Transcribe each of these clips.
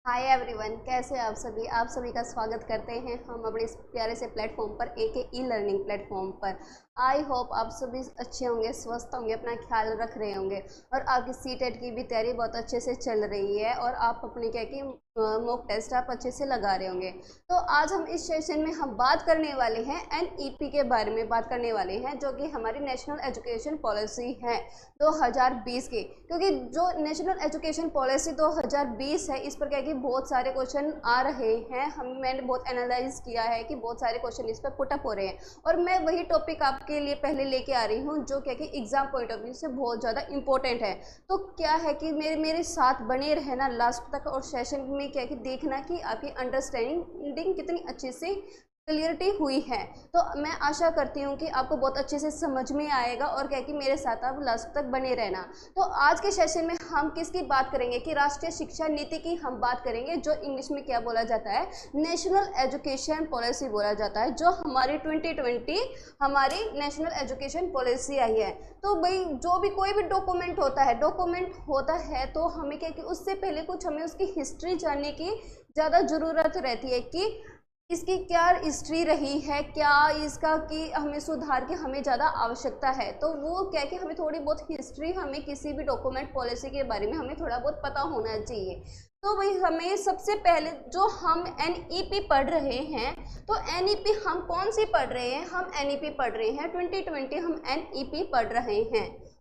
Hi everyone, कैसे हैं आप सभी का स्वागत करते हैं हम अपने इस प्यारे से प्लेटफॉर्म पर, एक ई लर्निंग प्लेटफॉर्म पर। आई होप आप सभी अच्छे होंगे, स्वस्थ होंगे, अपना ख्याल रख रहे होंगे और आपकी सीटेट की भी तैयारी बहुत अच्छे से चल रही है और आप अपने क्या कि मॉक टेस्ट आप अच्छे से लगा रहे होंगे। तो आज हम इस सेशन में हम बात करने वाले हैं एनईपी के बारे में बात करने वाले हैं, जो कि हमारी नेशनल एजुकेशन पॉलिसी है 2020 की। क्योंकि जो नेशनल एजुकेशन पॉलिसी 2020 है, इस पर क्या कि बहुत सारे क्वेश्चन आ रहे हैं। मैंने बहुत एनालाइज किया है कि बहुत सारे क्वेश्चन इस पर पुटअप हो रहे हैं और मैं वही टॉपिक आपके लिए पहले लेके आ रही हूँ, जो क्या कि एग्जाम पॉइंट ऑफ व्यू से बहुत ज़्यादा इंपॉर्टेंट है। तो क्या है कि मेरे साथ बने रहना लास्ट तक और सेशन में क्या कि देखना कि आपकी अंडरस्टैंडिंग कितनी अच्छे से क्लियरिटी हुई है। तो मैं आशा करती हूँ कि आपको बहुत अच्छे से समझ में आएगा और क्या कि मेरे साथ आप लास्ट तक बने रहना। तो आज के सेशन में हम किसकी बात करेंगे कि राष्ट्रीय शिक्षा नीति की हम बात करेंगे, जो इंग्लिश में क्या बोला जाता है, नेशनल एजुकेशन पॉलिसी बोला जाता है, जो हमारी 2020 हमारी नेशनल एजुकेशन पॉलिसी आई है। तो भाई जो भी कोई भी डॉक्यूमेंट होता है तो हमें क्या कि उससे पहले कुछ हमें उसकी हिस्ट्री जानने की ज़्यादा ज़रूरत रहती है कि इसकी क्या हिस्ट्री रही है, क्या इसका कि हमें सुधार की हमें ज़्यादा आवश्यकता है। तो वो क्या है कि हमें थोड़ी बहुत हिस्ट्री, हमें किसी भी डॉक्यूमेंट पॉलिसी के बारे में हमें थोड़ा बहुत पता होना चाहिए। तो भाई हमें सबसे पहले जो हम एनईपी पढ़ रहे हैं, तो एनईपी हम कौन सी पढ़ रहे हैं, हम एनईपी पढ़ रहे हैं 2020 हम एनईपी पढ़ रहे हैं।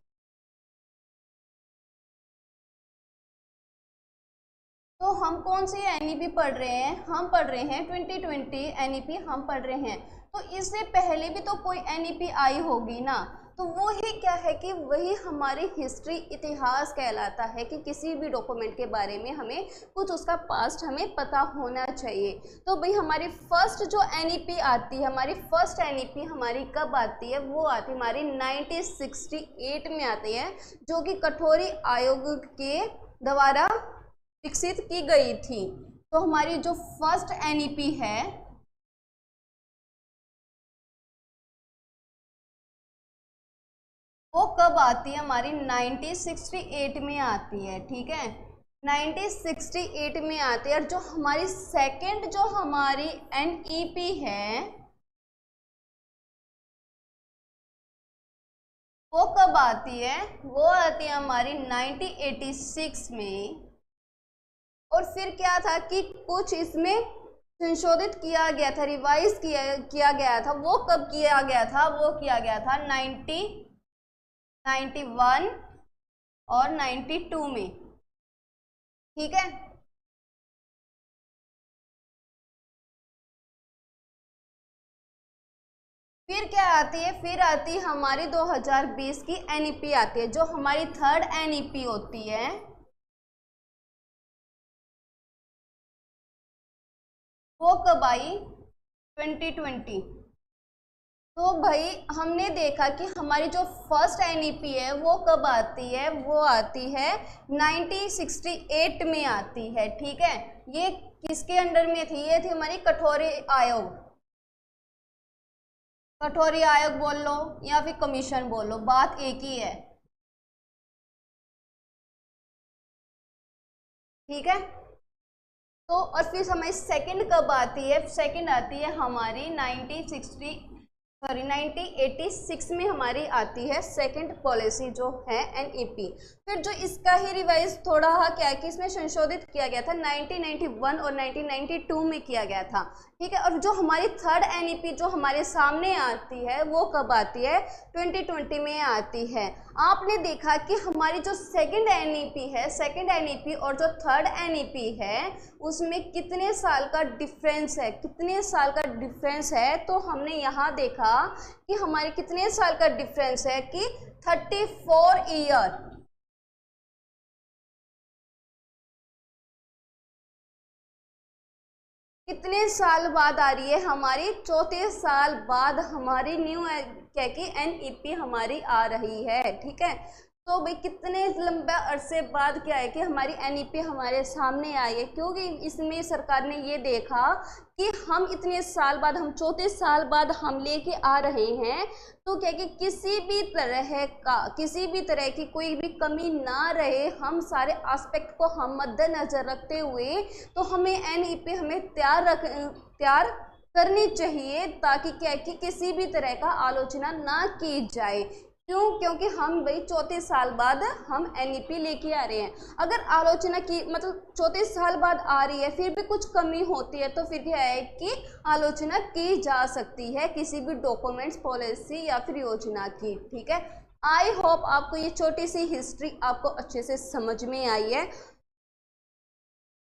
तो हम कौन सी एनईपी पढ़ रहे हैं, हम पढ़ रहे हैं 2020 एनईपी हम पढ़ रहे हैं। तो इससे पहले भी तो कोई एनईपी आई होगी ना, तो वो ही क्या है कि वही हमारी हिस्ट्री, इतिहास कहलाता है कि किसी भी डॉक्यूमेंट के बारे में हमें कुछ उसका पास्ट हमें पता होना चाहिए। तो भाई हमारी फर्स्ट जो एनईपी आती है, हमारी फर्स्ट एनईपी हमारी कब आती है, वो आती है हमारी 1968 में आती है, जो कि कठोरी आयोग के द्वारा विकसित की गई थी। तो हमारी जो फर्स्ट एनईपी है वो कब आती है, हमारी 1968 में आती है। ठीक है, 1968 में आती है। और जो हमारी सेकंड जो हमारी एनईपी है वो कब आती है, वो आती है हमारी 1986 में। और फिर क्या था कि कुछ इसमें संशोधित किया गया था, रिवाइज किया गया था। वो कब किया गया था, वो किया गया था 91 और 92 में। ठीक है, फिर क्या आती है, फिर आती है हमारी 2020 की एनईपी आती है, जो हमारी थर्ड एनईपी होती है। वो कब आई, 2020। तो भाई हमने देखा कि हमारी जो फर्स्ट एनईपी है वो कब आती है, वो आती है 1968 में आती है। ठीक है, ये किसके अंडर में थी, ये थी हमारी कठोरी आयोग। कठोरी आयोग बोल लो या फिर कमीशन बोल लो, बात एक ही है। ठीक है, तो और फिर हमारी सेकंड कब आती है, सेकंड आती है हमारी 1986 में हमारी आती है सेकंड पॉलिसी जो है एनईपी। फिर जो इसका ही रिवाइज थोड़ा क्या है कि इसमें संशोधित किया गया था 1991 और 1992 में किया गया था। ठीक है, और जो हमारी थर्ड एनईपी जो हमारे सामने आती है वो कब आती है, 2020 में आती है। आपने देखा कि हमारी जो सेकंड एनईपी और जो थर्ड एनईपी है उसमें कितने साल का डिफरेंस है, तो हमने यहाँ देखा कि हमारे कितने साल का डिफरेंस है कि 34 ईयर। कितने साल बाद आ रही है हमारी, 34 साल बाद हमारी न्यू क्या कि एनईपी हमारी आ रही है। ठीक है, तो भाई कितने लंबे अरसे बाद क्या है कि हमारी एनईपी हमारे सामने आई है, क्योंकि इसमें सरकार ने ये देखा कि हम इतने साल बाद, हम 34 साल बाद हम लेके आ रहे हैं, तो क्या कि किसी भी तरह की कोई भी कमी ना रहे, हम सारे एस्पेक्ट को हम मद्देनजर रखते हुए तो हमें एनईपी हमें तैयार करनी चाहिए, ताकि क्या कि किसी भी तरह का आलोचना ना की जाए। क्यों? क्योंकि हम भाई 34 साल बाद हम एनईपी लेके आ रहे हैं। अगर आलोचना की मतलब 34 साल बाद आ रही है फिर भी कुछ कमी होती है, तो फिर क्या है कि आलोचना की जा सकती है किसी भी डॉक्यूमेंट्स, पॉलिसी या फिर योजना की। ठीक है, आई होप आपको ये छोटी सी हिस्ट्री आपको अच्छे से समझ में आई है।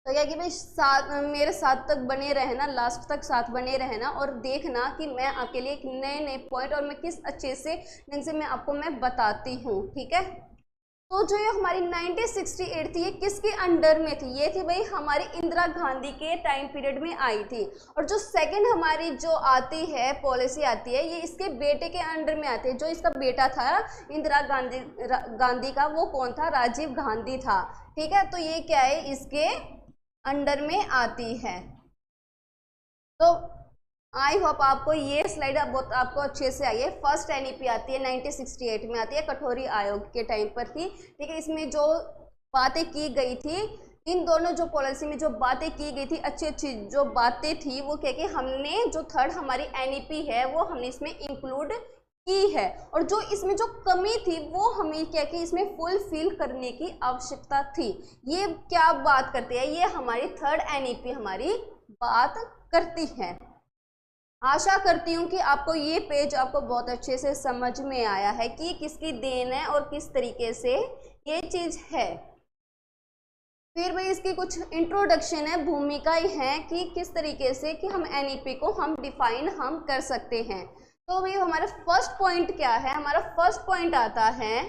तो क्या कि भाई मेरे साथ तक बने रहना, लास्ट तक साथ बने रहना और देखना कि मैं आपके लिए एक नए नए पॉइंट और मैं किस अच्छे से ढंग से मैं बताती हूँ। ठीक है, तो जो ये हमारी 1968 थी ये किसके अंडर में थी? ये थी भाई हमारी इंदिरा गांधी के टाइम पीरियड में आई थी। और जो सेकंड हमारी जो आती है पॉलिसी आती है, ये इसके बेटे के अंडर में आती है। जो इसका बेटा था इंदिरा गांधी का, वो कौन था? राजीव गांधी था। ठीक है, तो ये क्या है, इसके अंडर में आती है। तो आई होप आपको ये स्लाइड बहुत आपको अच्छे से आई है। फर्स्ट एनईपी आती है 1968 में आती है, कठोरी आयोग के टाइम पर थी। ठीक है, इसमें जो बातें की गई थी, इन दोनों जो पॉलिसी में जो बातें की गई थी, अच्छी अच्छी जो बातें थी, वो क्या कि हमने जो थर्ड हमारी एनईपी है वो हमने इसमें इंक्लूड की है। और जो इसमें जो कमी थी वो हमें क्या कि इसमें फुलफिल करने की आवश्यकता थी। ये क्या बात करती है? ये हमारी थर्ड एनईपी हमारी बात करती है। आशा करती हूँ कि आपको ये पेज आपको बहुत अच्छे से समझ में आया है कि किसकी देन है और किस तरीके से ये चीज़ है। फिर भाई इसकी कुछ इंट्रोडक्शन है, भूमिका ही है कि किस तरीके से कि हम एनईपी को हम डिफाइन हम कर सकते हैं। तो भाई हमारा फर्स्ट पॉइंट क्या है? हमारा फर्स्ट पॉइंट आता है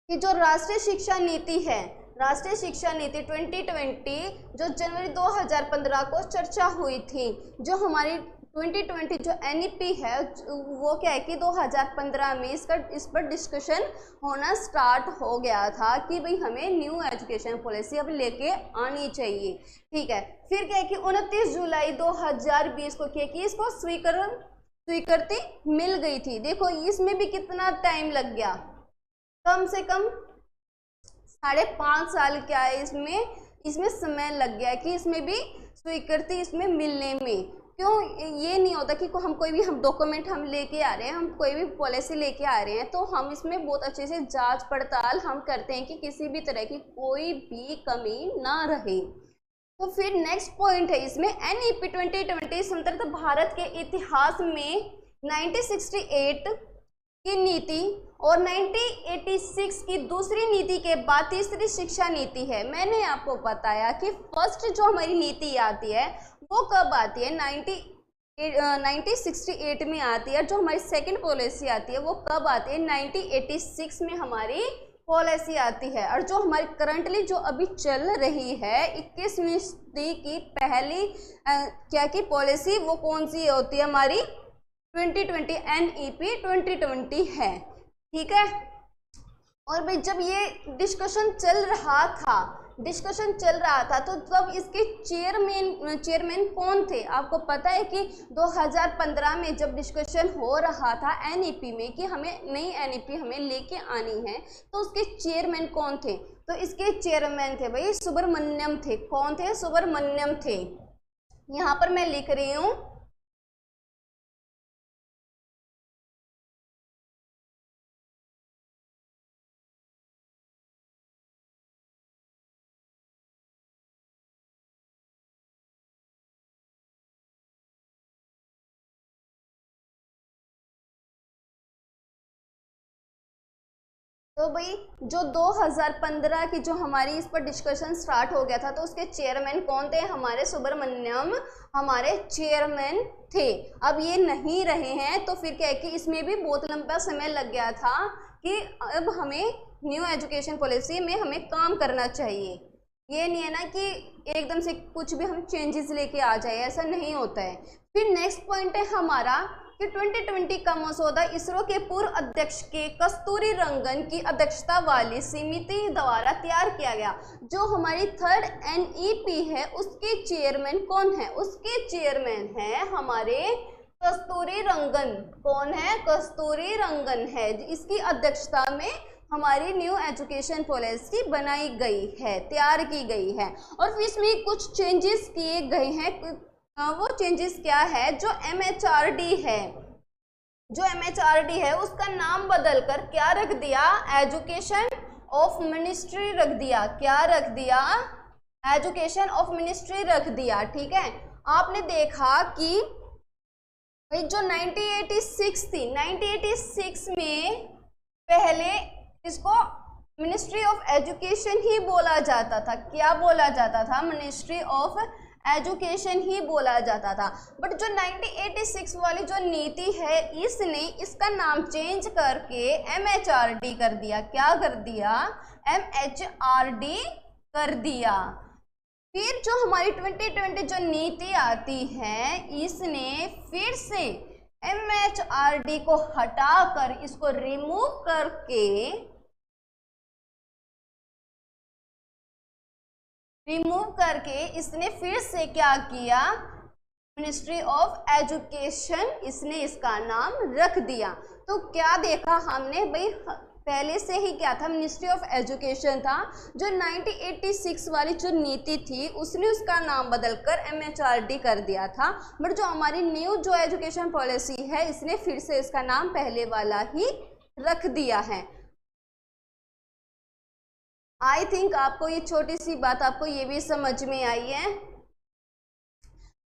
कि जो राष्ट्रीय शिक्षा नीति है, राष्ट्रीय शिक्षा नीति 2020 जो जनवरी 2015 को चर्चा हुई थी, जो हमारी 2020 जो एनईपी है वो क्या है कि 2015 में इस पर डिस्कशन होना स्टार्ट हो गया था कि भाई हमें न्यू एजुकेशन पॉलिसी अब लेके आनी चाहिए। ठीक है, फिर क्या है कि 29 जुलाई 2020 को क्या कि इसको स्वीकृति मिल गई थी। देखो इसमें भी कितना टाइम लग गया, कम से कम 5.5 साल क्या है इसमें समय लग गया कि इसमें भी स्वीकृति इसमें मिलने में। क्यों? ये नहीं होता कि हम कोई भी हम डॉक्यूमेंट हम लेके आ रहे हैं, हम कोई भी पॉलिसी लेके आ रहे हैं तो हम इसमें बहुत अच्छे से जांच पड़ताल हम करते हैं कि किसी भी तरह की कोई भी कमी ना रहे। तो फिर नेक्स्ट पॉइंट है इसमें एनईपी 2020 स्वतंत्र भारत के इतिहास में 1968 की नीति और 1986 की दूसरी नीति के बाद तीसरी शिक्षा नीति है। मैंने आपको बताया कि फर्स्ट जो हमारी नीति आती है वो कब आती है? 1968 में आती है। जो हमारी सेकंड पॉलिसी आती है वो कब आती है? 1986 में हमारी पॉलिसी आती है। और जो हमारी करंटली जो अभी चल रही है 21वीं सदी की पहली क्या की पॉलिसी, वो कौन सी होती है? हमारी 2020 एनईपी 2020 है। ठीक है, और भाई जब ये डिस्कशन चल रहा था तो तब इसके चेयरमैन कौन थे? आपको पता है कि 2015 में जब डिस्कशन हो रहा था एनईपी में कि हमें नई एनईपी हमें लेके आनी है, तो उसके चेयरमैन कौन थे? तो इसके चेयरमैन थे भाई सुब्रमण्यम थे। कौन थे? सुब्रमण्यम थे। यहाँ पर मैं लिख रही हूँ तो भाई जो 2015 की जो हमारी इस पर डिस्कशन स्टार्ट हो गया था तो उसके चेयरमैन कौन थे? हमारे सुब्रमण्यम हमारे चेयरमैन थे। अब ये नहीं रहे हैं तो फिर क्या है कि इसमें भी बहुत लंबा समय लग गया था कि अब हमें न्यू एजुकेशन पॉलिसी में हमें काम करना चाहिए। ये नहीं है ना कि एकदम से कुछ भी हम चेंजेस लेके आ जाए, ऐसा नहीं होता है। फिर नेक्स्ट पॉइंट है हमारा कि 2020 का मसौदा इसरो के पूर्व अध्यक्ष के कस्तूरी रंगन की अध्यक्षता वाली समिति द्वारा तैयार किया गया। जो हमारी 3rd NEP है उसके चेयरमैन कौन है? उसके चेयरमैन है हमारे कस्तूरी रंगन। कौन है? कस्तूरी रंगन है। इसकी अध्यक्षता में हमारी न्यू एजुकेशन पॉलिसी बनाई गई है, तैयार की गई है। और फिर इसमें कुछ चेंजेस किए गए हैं। वो चेंजेस क्या है? जो MHRD है, जो MHRD है उसका नाम बदलकर क्या रख दिया? एजुकेशन ऑफ मिनिस्ट्री रख दिया। क्या रख दिया? एजुकेशन ऑफ मिनिस्ट्री रख दिया। ठीक है, आपने देखा कि भाई जो 1986 थी, 1986 में पहले इसको मिनिस्ट्री ऑफ एजुकेशन ही बोला जाता था। क्या बोला जाता था? मिनिस्ट्री ऑफ एजुकेशन ही बोला जाता था। बट जो 1986 वाली जो नीति है इसने इसका नाम चेंज करके MHRD कर दिया। क्या कर दिया? MHRD कर दिया। फिर जो हमारी 2020 जो नीति आती है इसने फिर से MHRD को हटाकर इसको रिमूव करके इसने फिर से क्या किया? मिनिस्ट्री ऑफ एजुकेशन इसने इसका नाम रख दिया। तो क्या देखा हमने भाई? पहले से ही क्या था? मिनिस्ट्री ऑफ एजुकेशन था। जो 1986 वाली जो नीति थी उसने उसका नाम बदलकर MHRD कर दिया था। बट जो हमारी न्यू जो एजुकेशन पॉलिसी है इसने फिर से इसका नाम पहले वाला ही रख दिया है। आई थिंक आपको ये छोटी सी बात आपको ये भी समझ में आई है।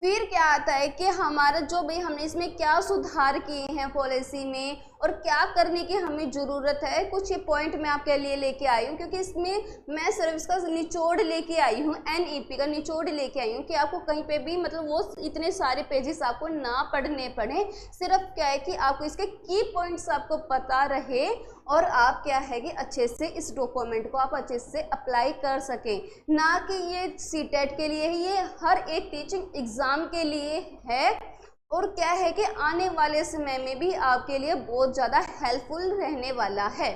फिर क्या आता है कि हमारा जो भाई हमने इसमें क्या सुधार किए हैं पॉलिसी में और क्या करने की हमें ज़रूरत है, कुछ ये पॉइंट मैं आपके लिए लेके आई हूँ। क्योंकि इसमें मैं सिर्फ इसका निचोड़ लेके आई हूँ, NEP का निचोड़ लेके आई हूँ कि आपको कहीं पे भी मतलब वो इतने सारे पेजेस आपको ना पढ़ने पड़े। सिर्फ क्या है कि आपको इसके की पॉइंट्स आपको पता रहे और आप क्या है कि अच्छे से इस डॉक्यूमेंट को आप अच्छे से अप्लाई कर सकें। ना कि ये CTET के लिए, ये हर एक टीचिंग एग्ज़ाम के लिए है। और क्या है कि आने वाले समय में भी आपके लिए बहुत ज़्यादा हेल्पफुल रहने वाला है।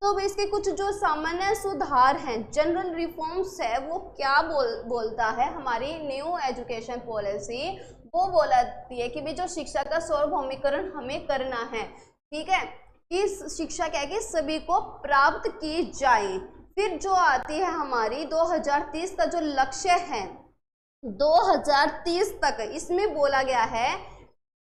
तो इसके कुछ जो सामान्य सुधार हैं, जनरल रिफॉर्म्स है, वो क्या बोलता है हमारी न्यू एजुकेशन पॉलिसी? वो बोलती है कि भाई जो शिक्षा का सार्वभौमिकरण हमें करना है। ठीक है, कि शिक्षा क्या है कि सभी को प्राप्त की जाए। फिर जो आती है हमारी 2030 का जो लक्ष्य है, 2030 तक इसमें बोला गया है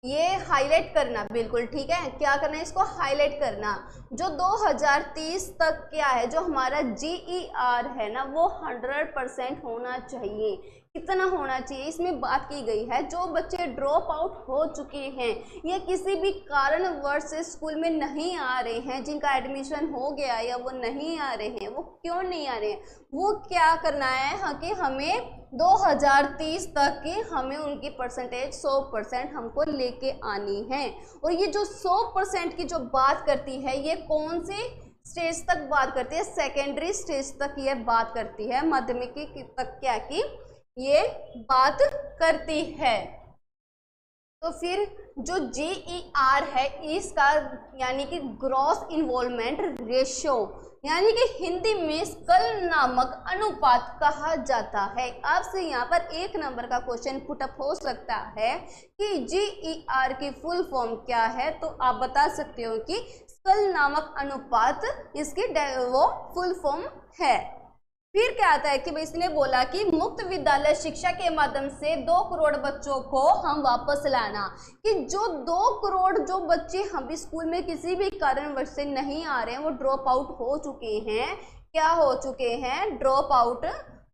ये हाईलाइट करना। बिल्कुल ठीक है, क्या करना है? इसको हाईलाइट करना। जो 2030 तक क्या है, जो हमारा GER है ना वो 100% होना चाहिए। कितना होना चाहिए इसमें बात की गई है। जो बच्चे ड्रॉप आउट हो चुके हैं या किसी भी कारणवश से स्कूल में नहीं आ रहे हैं, जिनका एडमिशन हो गया या वो नहीं आ रहे हैं, वो क्यों नहीं आ रहे हैं, वो क्या करना है? हाँ, कि हमें 2030 तक की हमें उनकी परसेंटेज 100% हमको लेके आनी है। और ये जो 100% की जो बात करती है ये कौन सी स्टेज तक बात करती है? सेकेंडरी स्टेज तक ये बात करती है, माध्यमिक तक क्या की ये बात करती है। तो फिर जो GER है इसका यानी कि ग्रॉस इन्वॉल्वमेंट रेशियो, यानी कि हिंदी में स्कल नामक अनुपात कहा जाता है। आपसे यहाँ पर 1 नंबर का क्वेश्चन पुटअप हो सकता है कि GER की फुल फॉर्म क्या है, तो आप बता सकते हो कि स्कल नामक अनुपात इसकी वो फुल फॉर्म है। फिर क्या आता है कि भाई इसने बोला कि मुक्त विद्यालय शिक्षा के माध्यम से 2 करोड़ बच्चों को हम वापस लाना। कि जो 2 करोड़ जो बच्चे हम स्कूल में किसी भी कारणवश से नहीं आ रहे हैं, वो ड्रॉप आउट हो चुके हैं। क्या हो चुके हैं? ड्रॉप आउट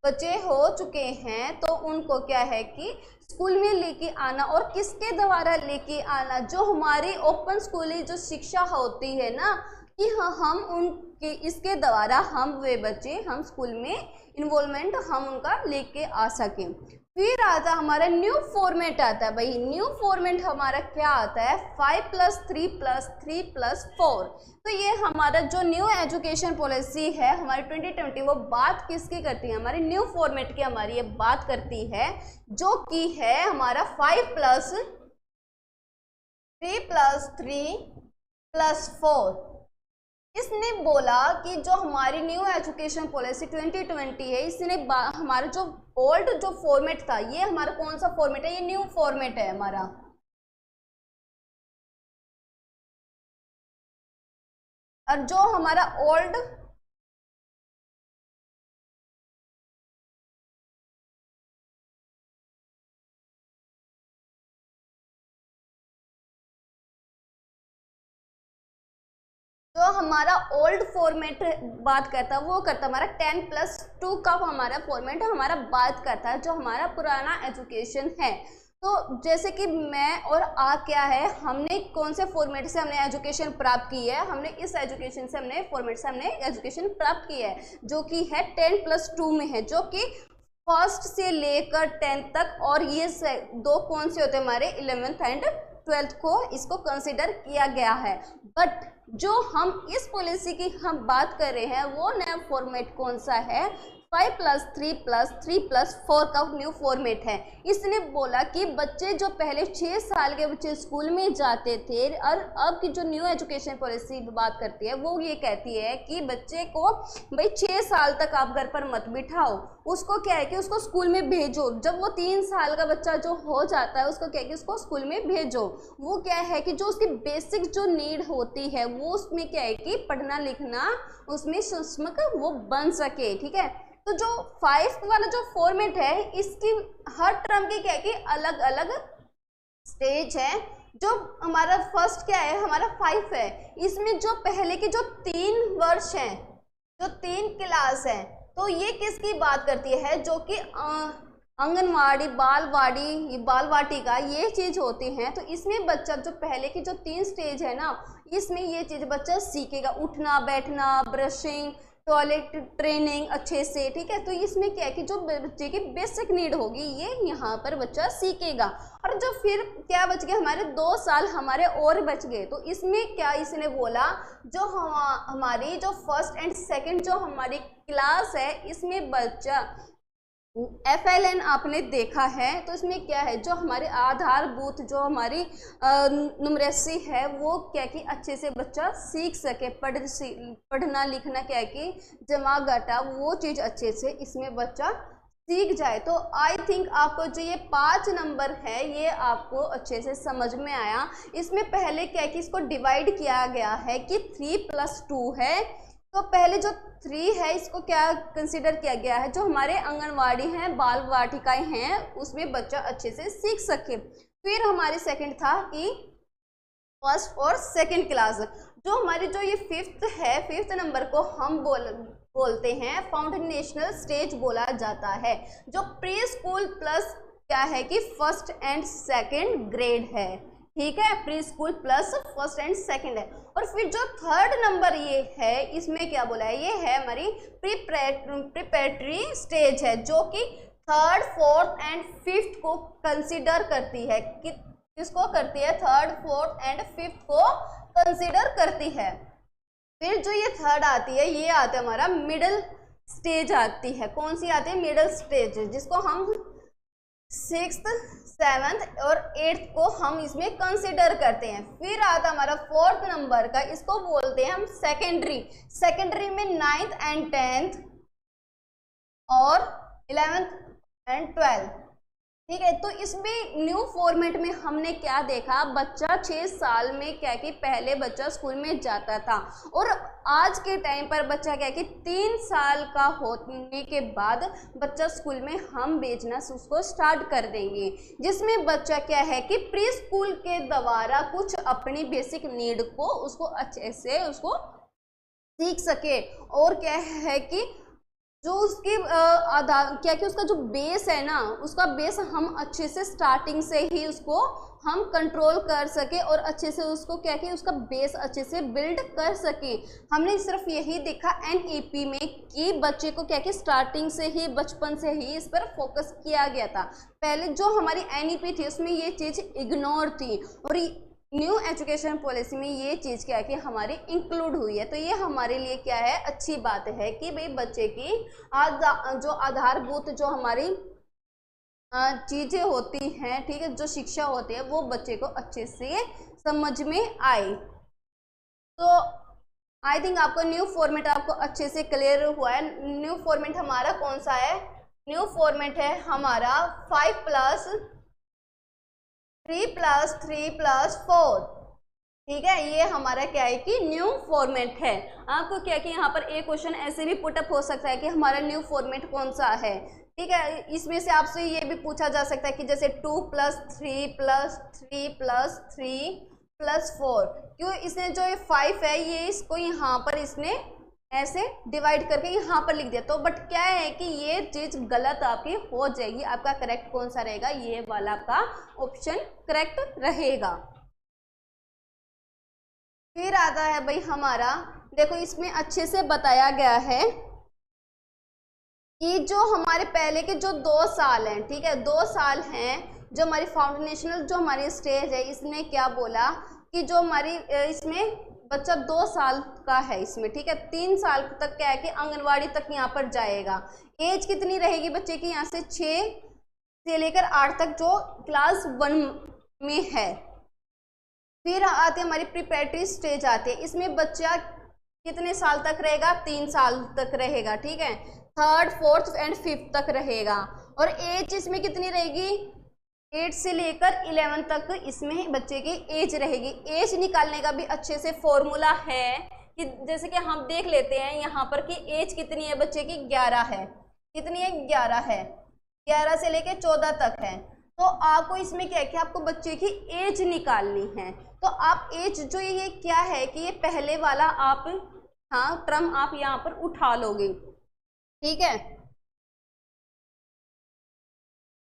बच्चे हो चुके हैं। तो उनको क्या है कि स्कूल में लेके आना, और किसके द्वारा लेके आना? जो हमारी ओपन स्कूली जो शिक्षा होती है ना, कि हाँ हम उनके इसके द्वारा हम वे बच्चे हम स्कूल में इन्वॉल्वमेंट हम उनका लेके आ सकें। फिर आता हमारा न्यू फॉर्मेट आता है। भाई न्यू फॉर्मेट हमारा क्या आता है? 5+3+3+4। तो ये हमारा जो न्यू एजुकेशन पॉलिसी है हमारी 2020, वो बात किसकी करती है? हमारी न्यू फॉर्मेट की हमारी ये बात करती है, जो कि है हमारा 5+3+4 3+3+4। इसने बोला कि जो हमारी न्यू एजुकेशन पॉलिसी 2020 है, इसने हमारा जो ओल्ड जो फॉर्मेट था, ये हमारा कौन सा फॉर्मेट है, ये न्यू फॉर्मेट है हमारा। और जो हमारा ओल्ड जो हमारा ओल्ड फॉर्मेट बात करता है, वो करता हमारा 10+2 का हमारा फॉर्मेट हमारा बात करता है, जो हमारा पुराना एजुकेशन है। तो जैसे कि मैं और आ क्या है, हमने कौन से फॉर्मेट से हमने एजुकेशन प्राप्त की है, हमने इस एजुकेशन से हमने फॉर्मेट से हमने एजुकेशन प्राप्त की है, जो कि है 10+2 में है, जो कि फर्स्ट से लेकर 10th तक। और ये दो कौन से होते हैं हमारे 11th एंड 12th को इसको कंसिडर किया गया है। बट जो हम इस पॉलिसी की हम बात कर रहे हैं, वो नया फॉर्मेट कौन सा है, 5+3+3+4 का न्यू फॉर्मेट है। इसने बोला कि बच्चे जो पहले 6 साल के बच्चे स्कूल में जाते थे, और अब की जो न्यू एजुकेशन पॉलिसी बात करती है, वो ये कहती है कि बच्चे को भाई 6 साल तक आप घर पर मत बिठाओ, उसको क्या है कि उसको स्कूल में भेजो। जब वो 3 साल का बच्चा जो हो जाता है, उसको क्या है कि उसको स्कूल में भेजो। वो क्या है कि जो उसकी बेसिक जो नीड होती है, वो उसमें क्या है कि पढ़ना लिखना उसमें सूक्ष्म वो बन सके, ठीक है। तो जो 5 वाला जो फॉर्मेट है, इसकी हर टर्म की क्या है कि अलग अलग स्टेज है। जो हमारा फर्स्ट क्या है, हमारा 5 है, इसमें जो पहले के जो 3 वर्ष हैं, जो 3 क्लास है, तो ये किसकी बात करती है, जो कि आंगनवाड़ी, बालवाड़ी, बाल वाटिका, ये चीज होती हैं। तो इसमें बच्चा जो पहले की जो 3 स्टेज है ना, इसमें ये चीज बच्चा सीखेगा, उठना बैठना, ब्रशिंग, टॉयलेट ट्रेनिंग अच्छे से, ठीक है। तो इसमें क्या है कि जो बच्चे की बेसिक नीड होगी, ये यहाँ पर बच्चा सीखेगा। और जो फिर क्या बच गया, हमारे 2 साल हमारे और बच गए। तो इसमें क्या इसने बोला, जो हमारी जो फर्स्ट एंड सेकंड जो हमारी क्लास है, इसमें बच्चा FLN आपने देखा है। तो इसमें क्या है, जो हमारे आधारभूत जो हमारी न्यूमरेसी है, वो क्या कि अच्छे से बच्चा सीख सके, पढ़ना लिखना क्या है कि जमा घटा, वो चीज़ अच्छे से इसमें बच्चा सीख जाए। तो आई थिंक आपको जो ये 5 नंबर है, ये आपको अच्छे से समझ में आया। इसमें पहले क्या है कि इसको डिवाइड किया गया है कि 3+2 है। तो पहले जो 3 है, इसको क्या कंसिडर किया गया है, जो हमारे आंगनवाड़ी हैं, बाल वाटिकाएं हैं, उसमें बच्चा अच्छे से सीख सके। फिर हमारे सेकंड था कि फर्स्ट और सेकंड क्लास। जो हमारी जो ये 5th है, 5th नंबर को हम बोलते हैं फाउंडेशनल स्टेज बोला जाता है, जो प्री स्कूल प्लस क्या है कि फर्स्ट एंड सेकंड ग्रेड है, ठीक है। Pre school plus first and second है। और फिर जो 3rd नंबर ये है, इसमें क्या बोला है, ये है हमारी प्रिपरेटरी स्टेज है, जो कि 3rd, 4th एंड 5th को कंसिडर करती है। किसको करती है, 3rd, 4th एंड 5th को कंसिडर करती है। फिर जो ये 3rd आती है, ये आता है हमारा मिडिल स्टेज आती है। कौन सी आती है, मिडिल स्टेज, जिसको हम 6th, 7th और 8th को हम इसमें कंसिडर करते हैं। फिर आता हमारा 4th नंबर का, इसको बोलते हैं हम सेकेंडरी। सेकेंडरी में 9th एंड 10th और 11th एंड 12th, ठीक है। तो इसमें न्यू फॉर्मेट में हमने क्या देखा, बच्चा 6 साल में क्या कि पहले बच्चा स्कूल में जाता था, और आज के टाइम पर बच्चा क्या कि 3 साल का होने के बाद बच्चा स्कूल में हम भेजना उसको स्टार्ट कर देंगे, जिसमें बच्चा क्या है कि प्री स्कूल के द्वारा कुछ अपनी बेसिक नीड को उसको अच्छे से उसको सीख सके। और क्या है कि जो उसकी आधार क्या कि उसका जो बेस है ना, उसका बेस हम अच्छे से स्टार्टिंग से ही उसको हम कंट्रोल कर सके, और अच्छे से उसको क्या कि उसका बेस अच्छे से बिल्ड कर सके। हमने सिर्फ यही देखा NEP में कि बच्चे को क्या कि स्टार्टिंग से ही, बचपन से ही इस पर फोकस किया गया था। पहले जो हमारी NEP थी, उसमें ये चीज़ इग्नोर थी, और न्यू एजुकेशन पॉलिसी में ये चीज़ क्या है कि हमारी इंक्लूड हुई है। तो ये हमारे लिए क्या है, अच्छी बात है कि भाई बच्चे की जो आधारभूत जो हमारी चीज़ें होती हैं, ठीक है, जो शिक्षा होती है वो बच्चे को अच्छे से समझ में आए। तो आई थिंक आपको न्यू फॉर्मेट आपको अच्छे से क्लियर हुआ है। न्यू फॉर्मेट हमारा कौन सा है? न्यू फॉर्मेट है हमारा 5+3+3+4। ठीक है, ये हमारा क्या है कि न्यू फॉर्मेट है। आपको क्या कि यहाँ पर एक क्वेश्चन ऐसे भी पुटअप हो सकता है कि हमारा न्यू फॉर्मेट कौन सा है। ठीक है, इसमें से आपसे ये भी पूछा जा सकता है कि जैसे 2+3+3+3+4, क्यों इसने जो ये 5 है ये इसको यहाँ पर इसने ऐसे डिवाइड करके यहाँ पर लिख दिया। तो बट क्या है कि ये चीज गलत आपकी हो जाएगी। आपका करेक्ट कौन सा रहेगा? ये वाला आपका ऑप्शन करेक्ट रहेगा। फिर आता है भाई हमारा, देखो इसमें अच्छे से बताया गया है कि जो हमारे पहले के जो 2 साल हैं, ठीक है, 2 साल हैं, जो हमारी फाउंडेशनल जो हमारी स्टेज है, इसमें क्या बोला कि जो हमारी इसमें बच्चा 2 साल का है इसमें, ठीक है, 3 साल तक क्या है कि आंगनवाड़ी तक यहाँ पर जाएगा। एज कितनी रहेगी बच्चे की? यहाँ से 6 से लेकर 8 तक जो क्लास 1 में है। फिर आते हमारी प्रिपरेटरी स्टेज आती है, इसमें बच्चा कितने साल तक रहेगा? 3 साल तक रहेगा, ठीक है, 3rd 4th एंड 5th तक रहेगा। और एज इसमें कितनी रहेगी? 8 से लेकर 11 तक इसमें बच्चे की एज रहेगी। एज निकालने का भी अच्छे से फॉर्मूला है कि जैसे कि हम देख लेते हैं यहाँ पर कि एज कितनी है बच्चे की? 11 है। कितनी है? 11 है। 11 से लेकर 14 तक है। तो आपको इसमें क्या है कि आपको बच्चे की एज निकालनी है। तो आप एज जो ये क्या है कि ये पहले वाला आप टर्म आप यहाँ पर उठा लोगे, ठीक है।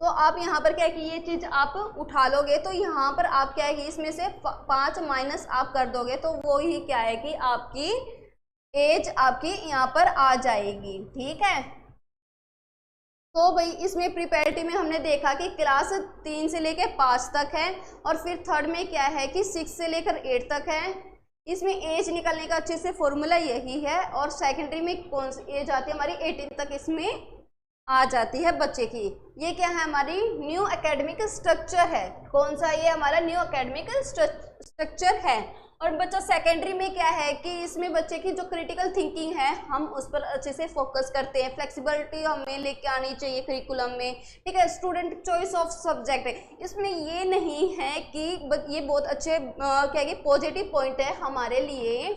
तो आप यहाँ पर क्या है कि ये चीज आप उठा लोगे, तो यहाँ पर आप क्या है कि इसमें से 5 माइनस आप कर दोगे, तो वो ही क्या है कि आपकी एज आपकी यहाँ पर आ जाएगी, ठीक है। तो भाई इसमें प्रिपरेटरी में हमने देखा कि क्लास 3 से लेकर 5 तक है, और फिर 3rd में क्या है कि 6 से लेकर 8 तक है। इसमें एज निकालने का अच्छे से फॉर्मूला यही है। और सेकेंडरी में कौन सी एज आती है हमारी? 18 तक इसमें आ जाती है बच्चे की। ये क्या है? हमारी न्यू एकेडमिक स्ट्रक्चर है। कौन सा? ये हमारा न्यू एकेडमिक स्ट्रक्चर है। और बच्चा सेकेंडरी में क्या है कि इसमें बच्चे की जो क्रिटिकल थिंकिंग है हम उस पर अच्छे से फोकस करते हैं। फ्लेक्सिबिलिटी हमें लेके आनी चाहिए करिकुलम में, ठीक है। स्टूडेंट चॉइस ऑफ सब्जेक्ट है, इसमें ये नहीं है कि ये बहुत अच्छे क्या है कि पॉजिटिव पॉइंट है हमारे लिए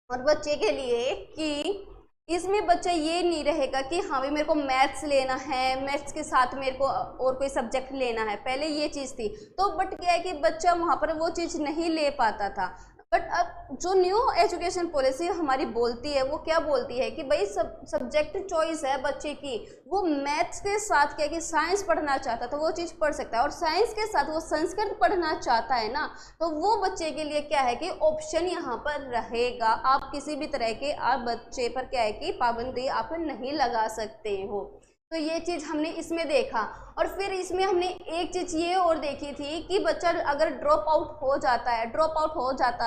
और बच्चे के लिए कि इसमें बच्चा ये नहीं रहेगा कि हाँ भाई मेरे को मैथ्स लेना है, मैथ्स के साथ मेरे को और कोई सब्जेक्ट लेना है। पहले ये चीज़ थी, तो बट क्या है कि बच्चा वहाँ पर वो चीज़ नहीं ले पाता था। बट अब जो न्यू एजुकेशन पॉलिसी हमारी बोलती है, वो क्या बोलती है कि भाई सब्जेक्ट चॉइस है बच्चे की, वो मैथ्स के साथ क्या कि साइंस पढ़ना चाहता तो वो चीज़ पढ़ सकता है, और साइंस के साथ वो संस्कृत पढ़ना चाहता है ना, तो वो बच्चे के लिए क्या है कि ऑप्शन यहाँ पर रहेगा। आप किसी भी तरह के आप बच्चे पर क्या है कि पाबंदी आप नहीं लगा सकते हो। तो ये चीज़ हमने इसमें देखा। और फिर इसमें हमने एक चीज़ ये और देखी थी कि बच्चा अगर ड्रॉप आउट हो जाता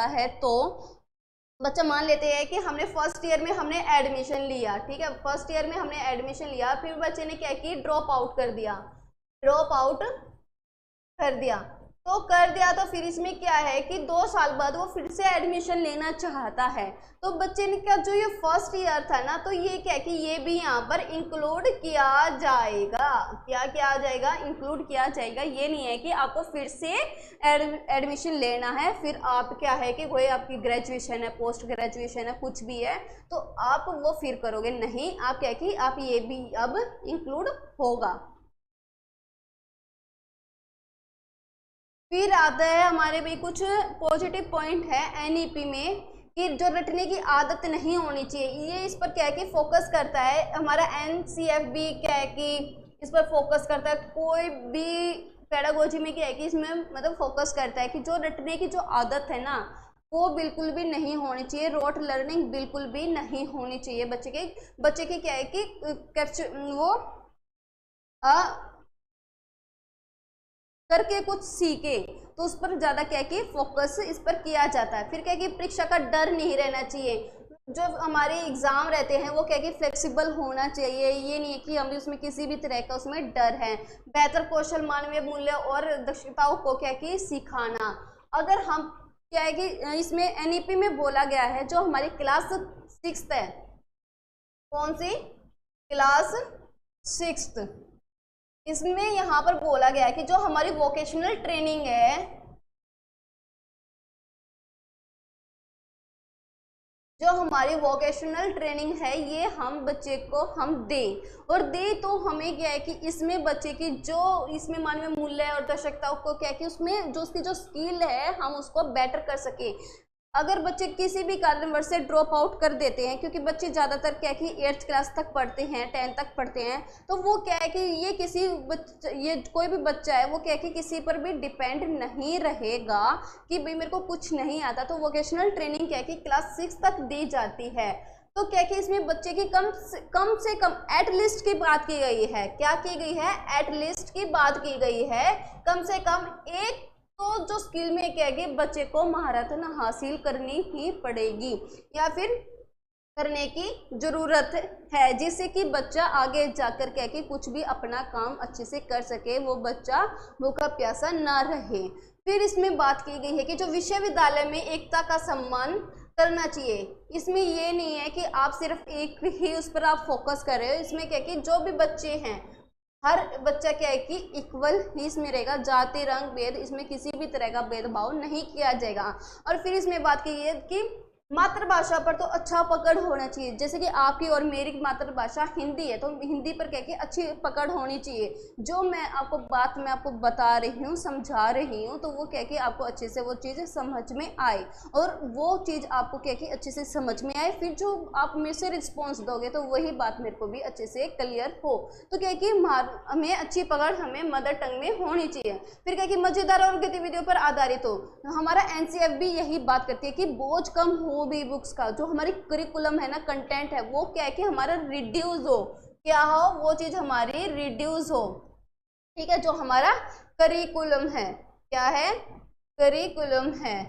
है तो बच्चा मान लेते हैं कि हमने फर्स्ट ईयर में हमने एडमिशन लिया, ठीक है, फर्स्ट ईयर में हमने एडमिशन लिया, फिर बच्चे ने क्या कि ड्रॉप आउट कर दिया। तो फिर इसमें क्या है कि 2 साल बाद वो फिर से एडमिशन लेना चाहता है। तो बच्चे ने क्या, जो ये फर्स्ट ईयर था ना, तो ये क्या कि ये भी यहाँ पर इंक्लूड किया जाएगा। क्या किया जाएगा? इंक्लूड किया जाएगा। ये नहीं है कि आपको फिर से एडमिशन लेना है, फिर आप क्या है कि कोई आपकी ग्रेजुएशन है, पोस्ट ग्रेजुएशन है, कुछ भी है, तो आप वो फिर करोगे नहीं। आप क्या कि आप ये भी अब इंक्लूड होगा। फिर आता है हमारे भी कुछ पॉजिटिव पॉइंट है एनईपी में कि जो रटने की आदत नहीं होनी चाहिए। ये इस पर क्या है कि फोकस करता है। हमारा एनसीएफ भी क्या है कि इस पर फोकस करता है। कोई भी पेडागोजी में क्या है कि इसमें मतलब फोकस करता है कि जो रटने की जो आदत है ना, वो बिल्कुल भी नहीं होनी चाहिए। रोट लर्निंग बिल्कुल भी नहीं होनी चाहिए बच्चे के क्या है कि कैप्चर वो करके कुछ सीखे, तो उस पर ज़्यादा क्या कि फोकस इस पर किया जाता है। फिर क्या कि परीक्षा का डर नहीं रहना चाहिए। जो हमारे एग्ज़ाम रहते हैं वो क्या कि फ्लेक्सिबल होना चाहिए, ये नहीं है कि हमें उसमें किसी भी तरह का उसमें डर है। बेहतर कौशल, मानवीय मूल्य और दक्षताओं को क्या कि सिखाना। अगर हम क्या है कि इसमें एनईपी में बोला गया है जो हमारी क्लास 6 है, कौन सी क्लास 6, इसमें यहाँ पर बोला गया है कि जो हमारी वोकेशनल ट्रेनिंग है, जो हमारी वोकेशनल ट्रेनिंग है ये हम बच्चे को हम दें, और दे तो हमें क्या है कि इसमें बच्चे की जो इसमें मानवीय मूल्य और दक्षताओं को क्या है कि उसमें जो उसकी जो स्किल है हम उसको बेटर कर सकें। अगर बच्चे किसी भी कारणवश से ड्रॉप आउट कर देते हैं, क्योंकि बच्चे ज़्यादातर क्या है कि 8th क्लास तक पढ़ते हैं, 10th तक पढ़ते हैं, तो वो क्या है कि ये कोई भी बच्चा है वो क्या है कि किसी पर भी डिपेंड नहीं रहेगा कि भाई मेरे को कुछ नहीं आता। तो वोकेशनल ट्रेनिंग क्या है कि क्लास 6 तक दी जाती है। तो क्या कि इसमें बच्चे की कम से कम एट लिस्ट की बात की गई है। क्या की गई है? एट लिस्ट की बात की गई है। कम से कम एक तो जो स्किल में क्या है बच्चे को महारत ना हासिल करनी ही पड़ेगी या फिर करने की जरूरत है, जिससे कि बच्चा आगे जाकर क्या कि कुछ भी अपना काम अच्छे से कर सके, वो बच्चा भूखा प्यासा ना रहे। फिर इसमें बात की गई है कि जो विश्वविद्यालय में एकता का सम्मान करना चाहिए। इसमें ये नहीं है कि आप सिर्फ एक ही उस पर आप फोकस कर रहे हो। इसमें क्या कि जो भी बच्चे हैं, हर बच्चा क्या है कि इक्वल ही इसमें रहेगा, जाति रंग भेद इसमें किसी भी तरह का भेदभाव नहीं किया जाएगा। और फिर इसमें बात की है कि मातृभाषा पर तो अच्छा पकड़ होना चाहिए। जैसे कि आपकी और मेरी मातृभाषा हिंदी है, तो हिंदी पर क्या कि अच्छी पकड़ होनी चाहिए। जो मैं आपको बता रही हूँ, समझा रही हूँ, तो वो क्या कि आपको अच्छे से वो चीज़ समझ में आए, और वो चीज़ आपको क्या कि अच्छे से समझ में आए। फिर जो आप मेरे से रिस्पॉन्स दोगे तो वही बात मेरे को भी अच्छे से क्लियर हो। तो क्या कि हमें अच्छी पकड़ हमें मदर टंग में होनी चाहिए। फिर क्या कि मज़ेदार और गतिविधियों पर आधारित हो। हमारा एनसीएफ भी यही बात करती है कि बोझ कम हो भी बुक्स का, जो हमारी करिकुलम है ना, कंटेंट है, वो क्या है कि हमारा रिड्यूस हो। क्या हो? वो चीज हमारी रिड्यूस हो। ठीक है, जो हमारा करिकुलम है, क्या है? करिकुलम है।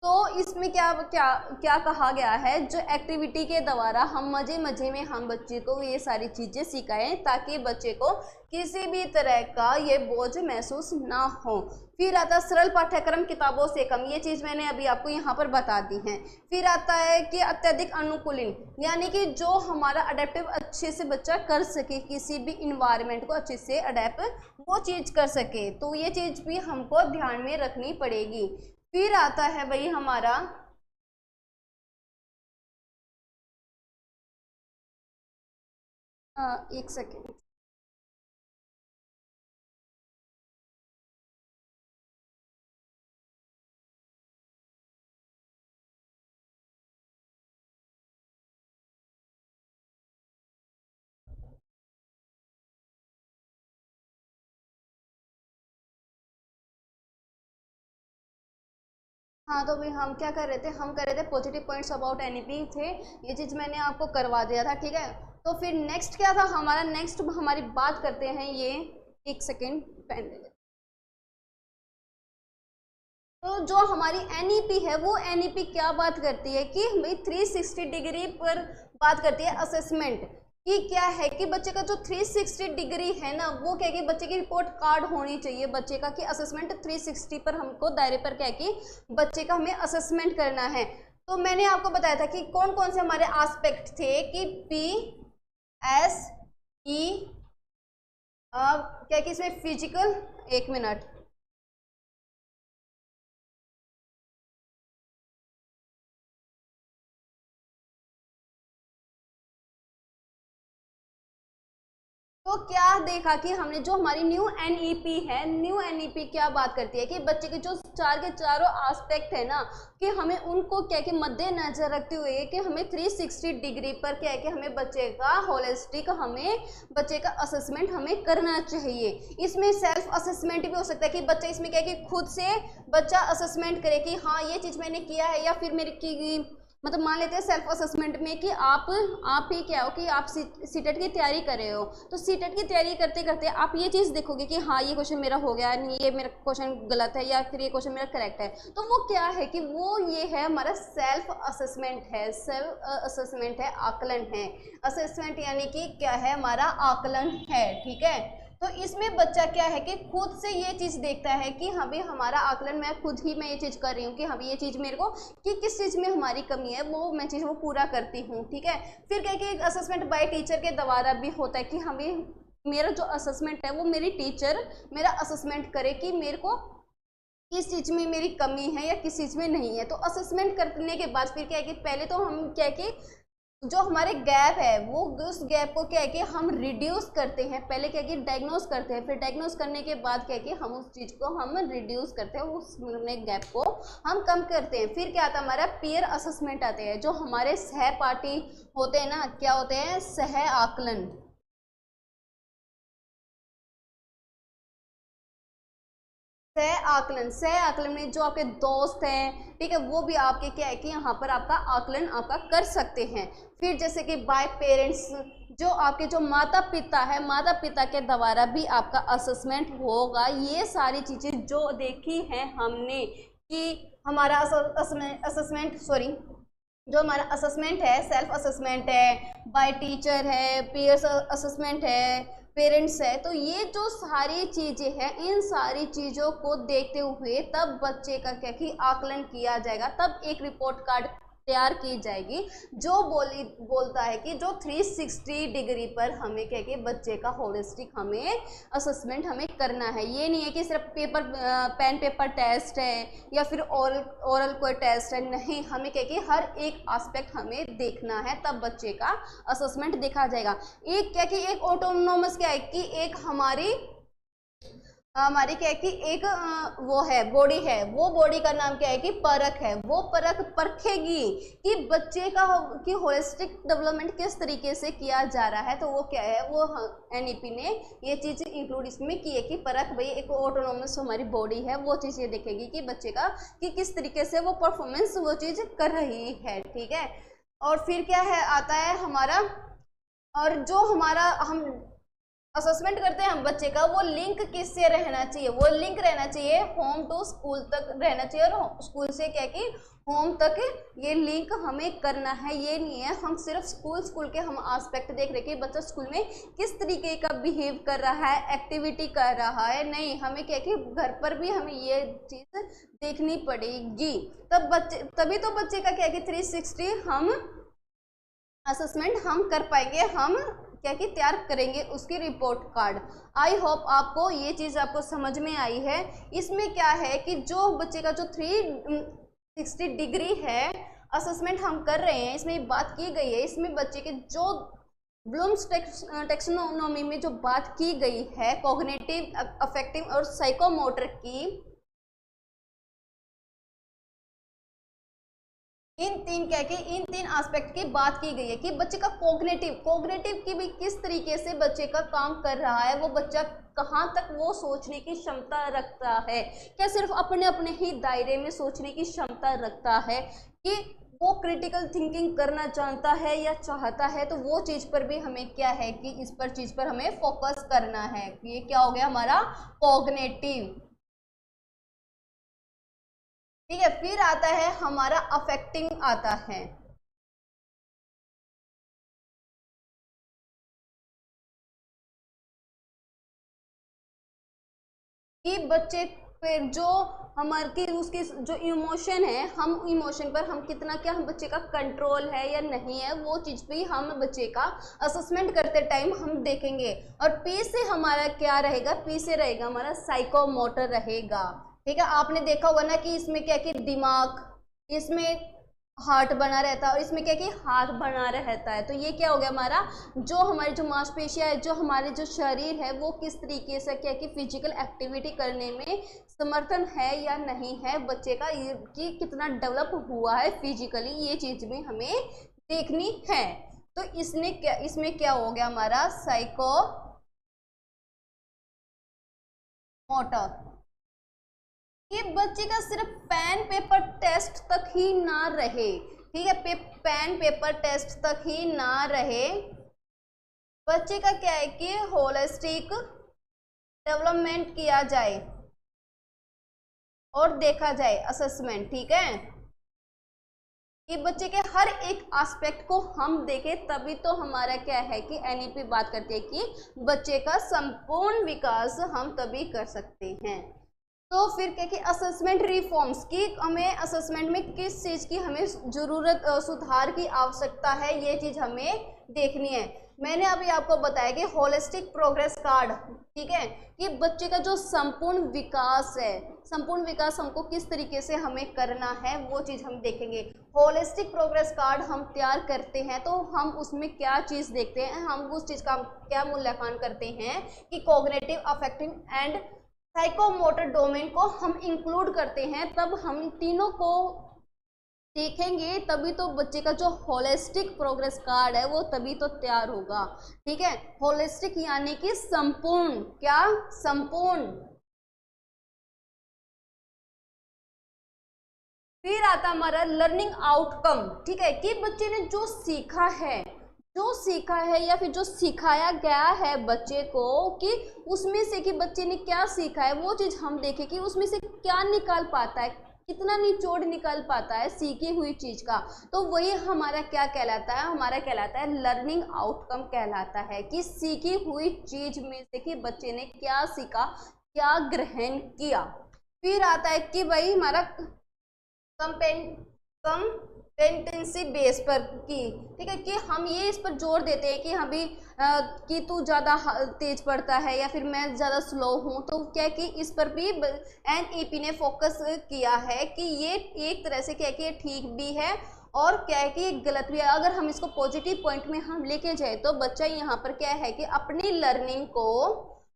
तो इसमें क्या क्या क्या कहा गया है, जो एक्टिविटी के द्वारा हम मजे मजे में हम बच्चे को ये सारी चीजें सिखाएं, ताकि बच्चे को किसी भी तरह का ये बोझ महसूस ना हो। फिर आता है सरल पाठ्यक्रम किताबों से कम, ये चीज़ मैंने अभी आपको यहाँ पर बता दी है। फिर आता है कि अत्यधिक अनुकूलन, यानी कि जो हमारा अडेप्टिव अच्छे से बच्चा कर सके, किसी भी इन्वायरमेंट को अच्छे से अडेप्ट वो चीज़ कर सके, तो ये चीज़ भी हमको ध्यान में रखनी पड़ेगी। फिर आता है भाई हमारा एक सेकेंड। हाँ, तो भाई हम क्या कर रहे थे, हम कर रहे थे पॉजिटिव पॉइंट्स अबाउट एनईपी थे, ये चीज़ मैंने आपको करवा दिया था। ठीक है, तो फिर नेक्स्ट क्या था हमारा? नेक्स्ट हमारी बात करते हैं ये, एक सेकेंड पेन ले लेते। तो जो हमारी एनईपी है, वो एनईपी क्या बात करती है कि भाई 360 डिग्री पर बात करती है असेसमेंट कि क्या है कि बच्चे का जो 360 डिग्री है ना, वो क्या कि बच्चे की रिपोर्ट कार्ड होनी चाहिए बच्चे का, कि असेसमेंट 360 पर हमको दायरे पर क्या कि बच्चे का हमें असेसमेंट करना है। तो मैंने आपको बताया था कि कौन कौन से हमारे एस्पेक्ट थे, कि पी एस ई क्या कि इसमें फिजिकल, एक मिनट, तो क्या देखा कि हमने जो हमारी न्यू एनईपी है, न्यू एनईपी क्या बात करती है कि बच्चे के जो चार के चारों एस्पेक्ट है ना, कि हमें उनको क्या कि मद्देनजर रखते हुए कि हमें 360 डिग्री पर क्या है कि हमें बच्चे का होलिस्टिक, हमें बच्चे का असेसमेंट हमें करना चाहिए। इसमें सेल्फ असेसमेंट भी हो सकता है कि बच्चा इसमें क्या है कि खुद से बच्चा असेसमेंट करे कि हाँ ये चीज़ मैंने किया है, या फिर मेरी की मतलब मान लेते हैं सेल्फ असेसमेंट में कि आप ही क्या हो कि आप सीटेट की तैयारी कर रहे हो, तो सीटेट की तैयारी करते करते आप ये चीज़ देखोगे कि हाँ ये क्वेश्चन मेरा हो गया, नहीं ये मेरा क्वेश्चन गलत है, या फिर ये क्वेश्चन मेरा करेक्ट है। तो वो क्या है कि वो ये है हमारा सेल्फ असेसमेंट है, सेल्फ असेसमेंट है, आकलन है। असेसमेंट यानी कि क्या है, हमारा आकलन है, ठीक है। तो इसमें बच्चा क्या है कि खुद से ये चीज़ देखता है कि हाँ भाई हमारा आकलन, मैं खुद ही मैं ये चीज़ कर रही हूँ कि हाँ ये चीज़ मेरे को कि किस चीज़ में हमारी कमी है, वो मैं चीज़ वो पूरा करती हूँ, ठीक है। फिर क्या कि असेसमेंट बाय टीचर के द्वारा भी होता है कि हाँ भाई मेरा जो असेसमेंट है वो मेरी टीचर मेरा असेसमेंट करे कि मेरे को किस चीज़ में मेरी कमी है या किस चीज़ में नहीं है। तो असेसमेंट करने के बाद फिर क्या है कि पहले तो हम क्या है कि जो हमारे गैप है वो उस गैप को क्या है कि हम रिड्यूस करते हैं। पहले क्या है कि डायग्नोस करते हैं, फिर डायग्नोस करने के बाद क्या है कि हम उस चीज़ को हम रिड्यूस करते हैं, उस गैप को हम कम करते हैं। फिर क्या आता है हमारा पीयर असेसमेंट आते हैं, जो हमारे सहपाठी होते हैं ना, क्या होते हैं, सह आकलन। सह आकलन में जो आपके दोस्त हैं, ठीक है, वो भी आपके क्या है कि यहाँ पर आपका आकलन आपका कर सकते हैं। फिर जैसे कि बाय पेरेंट्स, जो आपके जो माता पिता है, माता पिता के द्वारा भी आपका असेसमेंट होगा। ये सारी चीज़ें जो देखी हैं हमने कि हमारा असेसमेंट जो हमारा असेसमेंट है, सेल्फ असेसमेंट है, बाय टीचर है, पीयर्स असेसमेंट है, पेरेंट्स है, तो ये जो सारी चीज़ें हैं, इन सारी चीज़ों को देखते हुए तब बच्चे का क्या कि आकलन किया जाएगा, तब एक रिपोर्ट कार्ड तैयार की जाएगी जो बोलता है कि जो 360 डिग्री पर हमें क्या कि बच्चे का होलिस्टिक हमें असेसमेंट हमें करना है। ये नहीं है कि सिर्फ पेन पेपर टेस्ट है या फिर ओरल कोई टेस्ट है, नहीं, हमें क्या कि हर एक एस्पेक्ट हमें देखना है, तब बच्चे का असेसमेंट देखा जाएगा। एक क्या कि एक ऑटोनोमस क्या है कि एक हमारी क्या है कि एक वो है बॉडी है, वो बॉडी का नाम क्या है कि परख है। वो परख परखेगी कि बच्चे का कि होलिस्टिक डेवलपमेंट किस तरीके से किया जा रहा है। तो वो क्या है, वो एनईपी ने ये चीज़ इंक्लूड इसमें की है कि परख भाई एक ऑटोनोमस हमारी बॉडी है, वो चीज़ ये देखेगी कि बच्चे का कि किस तरीके से वो परफॉर्मेंस वो चीज़ कर रही है, ठीक है। और फिर क्या है आता है हमारा, और जो हमारा हम असेसमेंट करते हैं हम बच्चे का, वो लिंक किससे रहना चाहिए, वो लिंक रहना चाहिए होम टू स्कूल तक रहना चाहिए, और स्कूल से क्या कि होम तक ये लिंक हमें करना है। ये नहीं है हम सिर्फ स्कूल के हम एस्पेक्ट देख रहे कि बच्चा स्कूल में किस तरीके का बिहेव कर रहा है, एक्टिविटी कर रहा है, नहीं, हमें क्या कि घर पर भी हमें ये चीज़ देखनी पड़ेगी। तभी तो बच्चे का क्या कि 360 हम असेसमेंट हम कर पाएंगे, हम क्या कि तैयार करेंगे उसकी रिपोर्ट कार्ड। आई होप आपको ये चीज़ आपको समझ में आई है। इसमें क्या है कि जो बच्चे का जो 360 डिग्री है असेसमेंट हम कर रहे हैं, इसमें बात की गई है, इसमें बच्चे के जो ब्लूम्स टेक्सोनोमी में जो बात की गई है कॉग्निटिव, अफेक्टिव और साइकोमोटर की, इन तीन एस्पेक्ट की बात की गई है कि बच्चे का कोग्निटिव की भी किस तरीके से बच्चे का काम कर रहा है, वो बच्चा कहाँ तक वो सोचने की क्षमता रखता है, क्या सिर्फ अपने अपने ही दायरे में सोचने की क्षमता रखता है कि वो क्रिटिकल थिंकिंग करना जानता है या चाहता है। तो वो चीज़ पर भी हमें क्या है कि इस पर चीज़ पर हमें फोकस करना है। ये क्या हो गया हमारा कोग्निटिव, ठीक है। फिर आता है हमारा अफेक्टिंग आता है, कि बच्चे पे जो हमारे उसकी जो इमोशन है, हम इमोशन पर हम कितना क्या हम बच्चे का कंट्रोल है या नहीं है, वो चीज़ भी हम बच्चे का असेसमेंट करते टाइम हम देखेंगे। और पी से हमारा क्या रहेगा, पी से रहेगा हमारा साइकोमोटर रहेगा, ठीक है। आपने देखा होगा ना कि इसमें क्या कि दिमाग, इसमें हार्ट बना रहता है और इसमें क्या कि हाथ बना रहता है। तो ये क्या हो गया हमारा, जो हमारी जो मांसपेशियां है, जो हमारे जो शरीर है, वो किस तरीके से क्या कि फिजिकल एक्टिविटी करने में समर्थन है या नहीं है, बच्चे का कि कितना डेवलप हुआ है फिजिकली, ये चीज़ भी हमें देखनी है। तो इसमें क्या हो गया हमारा साइको मोटर, कि बच्चे का सिर्फ पेन पेपर टेस्ट तक ही ना रहे, ठीक है, पेन पेपर टेस्ट तक ही ना रहे, बच्चे का क्या है कि होलिस्टिक डेवलपमेंट किया जाए और देखा जाए असेसमेंट, ठीक है, कि बच्चे के हर एक एस्पेक्ट को हम देखें, तभी तो हमारा क्या है कि एनईपी बात करती है कि बच्चे का संपूर्ण विकास हम तभी कर सकते हैं। तो फिर क्या कि असेसमेंट रिफॉर्म्स की, हमें असेसमेंट में किस चीज़ की हमें ज़रूरत, सुधार की आवश्यकता है, ये चीज़ हमें देखनी है। मैंने अभी आपको बताया कि होलिस्टिक प्रोग्रेस कार्ड, ठीक है, कि बच्चे का जो संपूर्ण विकास है, संपूर्ण विकास हमको किस तरीके से हमें करना है वो चीज़ हम देखेंगे। होलिस्टिक प्रोग्रेस कार्ड हम तैयार करते हैं तो हम उसमें क्या चीज़ देखते हैं, हम उस चीज़ का क्या मूल्यांकन करते हैं कि cognitive, affective and psychomotor domain को हम इंक्लूड करते हैं, तब हम तीनों को देखेंगे, तभी तो बच्चे का जो होलिस्टिक प्रोग्रेस कार्ड है वो तभी तो तैयार होगा, ठीक है। होलिस्टिक यानी कि संपूर्ण, क्या, संपूर्ण। फिर आता हमारा लर्निंग आउटकम, ठीक है, कि बच्चे ने जो सीखा है, जो सीखा है या फिर जो सिखाया गया है बच्चे को, कि उसमें से कि बच्चे ने क्या सीखा है वो चीज़ हम देखें कि उसमें से क्या निकाल पाता है, कितना निचोड़ निकाल पाता है सीखी हुई चीज़ का। तो वही हमारा क्या कहलाता है, हमारा कहलाता है लर्निंग आउटकम कहलाता है, कि सीखी हुई चीज़ में से कि बच्चे ने क्या सीखा, क्या ग्रहण किया। फिर आता है कि भाई हमारा कंपेटेंसी बेस पर की, ठीक है, कि हम ये इस पर जोर देते हैं कि अभी कि तू ज़्यादा तेज पढ़ता है या फिर मैं ज़्यादा स्लो हूँ, तो क्या कि इस पर भी एनईपी ने फोकस किया है कि ये एक तरह से क्या कि ये ठीक भी है और क्या है कि गलत भी है। अगर हम इसको पॉजिटिव पॉइंट में हम लेके जाए तो बच्चा यहाँ पर क्या है कि अपनी लर्निंग को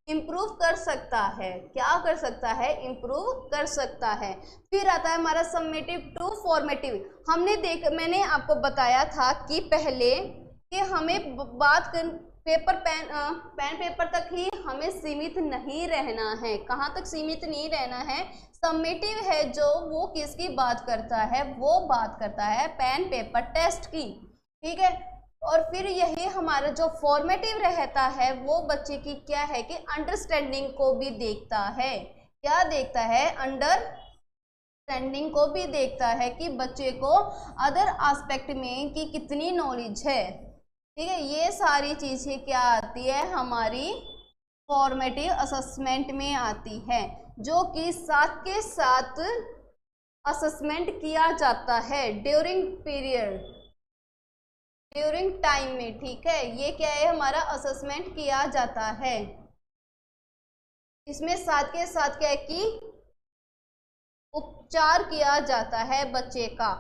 इम्प्रूव कर सकता है, क्या कर सकता है, इम्प्रूव कर सकता है। फिर आता है हमारा समेटिव टू फॉर्मेटिव। मैंने आपको बताया था कि पहले कि हमें बात कर पेन पेपर तक ही हमें सीमित नहीं रहना है। कहाँ तक सीमित नहीं रहना है, समेटिव है जो वो किसकी बात करता है, वो बात करता है पेन पेपर टेस्ट की, ठीक है। और फिर यही हमारा जो फॉर्मेटिव रहता है वो बच्चे की क्या है कि अंडरस्टैंडिंग को भी देखता है, क्या देखता है, अंडरस्टैंडिंग को भी देखता है कि बच्चे को अदर एस्पेक्ट में कि कितनी नॉलेज है, ठीक है। ये सारी चीज़ें क्या आती है, हमारी फॉर्मेटिव असेसमेंट में आती है, जो कि साथ के साथ असेसमेंट किया जाता है ड्यूरिंग टाइम में, ठीक है। ये क्या है, हमारा असेसमेंट किया जाता है। इसमें साथ के साथ क्या है कि उपचार किया जाता है बच्चे का,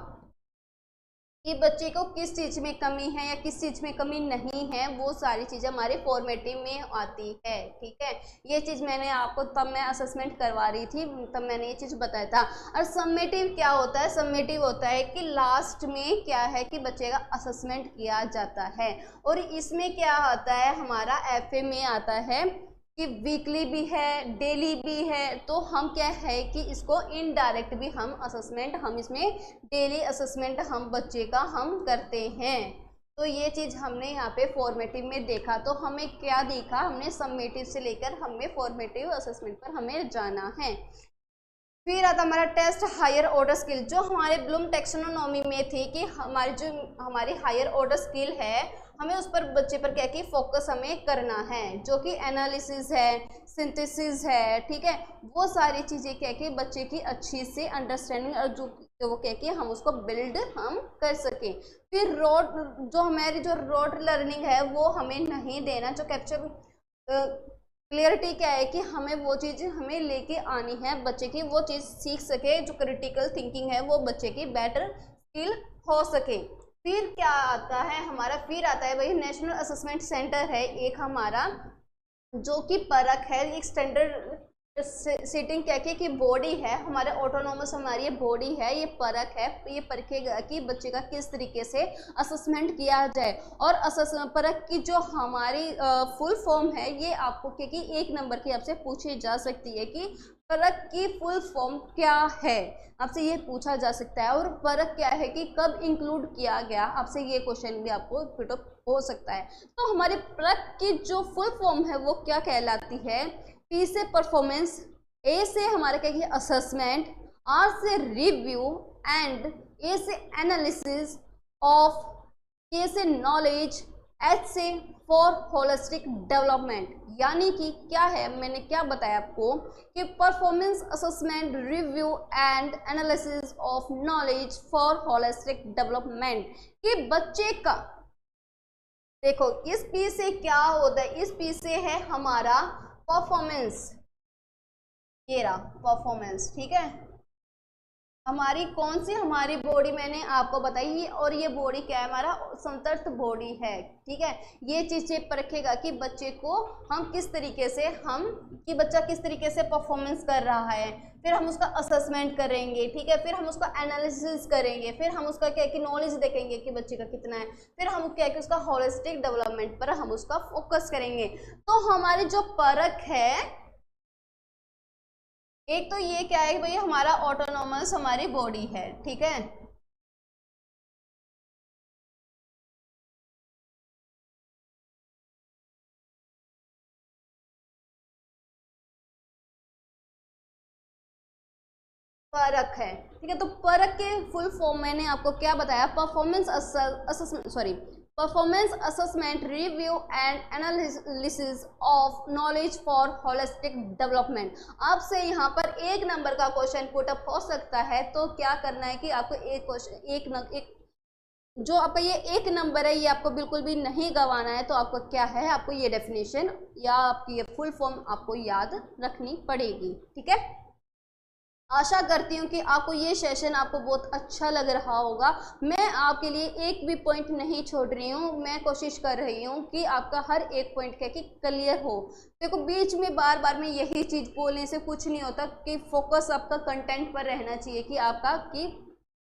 कि बच्चे को किस चीज़ में कमी है या किस चीज़ में कमी नहीं है, वो सारी चीज़ें हमारे फॉर्मेटिव में आती है, ठीक है। ये चीज़ मैंने आपको तब मैं असेसमेंट करवा रही थी तब मैंने ये चीज़ बताया था। और समेटिव क्या होता है, समेटिव होता है कि लास्ट में क्या है कि बच्चे का असेसमेंट किया जाता है। और इसमें क्या आता है, हमारा एफए में आता है कि वीकली भी है, डेली भी है, तो हम क्या है कि इसको इनडायरेक्ट भी हम असेसमेंट, हम इसमें डेली असेसमेंट हम बच्चे का हम करते हैं। तो ये चीज़ हमने यहाँ पे फॉर्मेटिव में देखा। तो हमें क्या देखा, हमने समेटिव से लेकर हमें फॉर्मेटिव असेसमेंट पर हमें जाना है। फिर आता हमारा टेस्ट हायर ऑर्डर स्किल, जो हमारे ब्लूम टेक्सोनोमी में थी कि हमारी हायर ऑर्डर स्किल है, हमें उस पर बच्चे पर क्या कि फोकस हमें करना है, जो कि एनालिसिस है, सिंथेसिस है, ठीक है। वो सारी चीज़ें क्या कि बच्चे की अच्छी से अंडरस्टैंडिंग और जो वो क्या कि हम उसको बिल्ड हम कर सकें। फिर हमारी जो रोड लर्निंग है वो हमें नहीं देना, जो कैप्चर क्लियरिटी क्या है कि हमें वो चीज़ हमें लेके आनी है, बच्चे की वो चीज़ सीख सके, जो क्रिटिकल थिंकिंग है वो बच्चे की बेटर स्किल हो सके। फिर क्या आता है हमारा, फिर आता है भाई नेशनल असेसमेंट सेंटर है एक हमारा, जो कि परख है, एक स्टैंडर्ड सिटिंग क्या कि बॉडी है हमारे ऑटोनोमस, हमारी ये बॉडी है, ये परख है, ये परखेगा कि बच्चे का किस तरीके से असेसमेंट किया जाए। और परख की जो हमारी फुल फॉर्म है ये आपको क्योंकि 1 नंबर की आपसे पूछी जा सकती है कि परख की फुल फॉर्म क्या है, आपसे ये पूछा जा सकता है। और परख क्या है कि कब इंक्लूड किया गया, आपसे ये क्वेश्चन भी आपको फिट हो सकता है। तो हमारी परख की जो फुल फॉर्म है वो क्या कहलाती है? P से परफॉर्मेंस, A से हमारे क्या कि असेसमेंट, R से रिव्यू एंड A से एनालिसिस ऑफ, K से नॉलेज, H से फॉर होलिस्टिक डेवलपमेंट। यानी कि क्या है, मैंने क्या बताया आपको कि performance, assessment, review and analysis of knowledge for holistic development कि बच्चे का, देखो इस P से क्या होता है, इस P से है हमारा परफॉर्मेंस, ये रहा परफॉर्मेंस, ठीक है। हमारी कौन सी, हमारी बॉडी मैंने आपको बताई, और ये बॉडी क्या है, हमारा संतर्त बॉडी है, ठीक है। ये चीज़ें परखेगा कि बच्चे को हम किस तरीके से, हम कि बच्चा किस तरीके से परफॉर्मेंस कर रहा है, फिर हम उसका असेसमेंट करेंगे, ठीक है, फिर हम उसका एनालिसिस करेंगे, फिर हम उसका क्या कि नॉलेज देखेंगे कि बच्चे का कितना है, फिर हम क्या कि उसका होलिस्टिक डेवलपमेंट पर हम उसका फोकस करेंगे। तो हमारी जो परख है, एक तो ये क्या है भाई, हमारा ऑटोनोमस हमारी बॉडी है, ठीक है। परख है, ठीक है। तो परख के फुल फॉर्म मैंने आपको क्या बताया, performance assessment, sorry, performance assessment, review and analysis of knowledge for holistic development. आपसे यहाँ पर 1 नंबर का क्वेश्चन पुटअप हो सकता है। तो क्या करना है कि आपको एक क्वेश्चन, एक जो आपका ये 1 नंबर है ये आपको बिल्कुल भी नहीं गंवाना है। तो आपको क्या है, आपको ये डेफिनेशन या आपकी ये फुल फॉर्म आपको याद रखनी पड़ेगी, ठीक है। आशा करती हूँ कि आपको ये सेशन आपको बहुत अच्छा लग रहा होगा। मैं आपके लिए एक भी पॉइंट नहीं छोड़ रही हूँ, मैं कोशिश कर रही हूँ कि आपका हर एक पॉइंट क्या कि क्लियर हो। देखो बीच में बार बार में यही चीज़ बोलने से कुछ नहीं होता कि फोकस आपका कंटेंट पर रहना चाहिए कि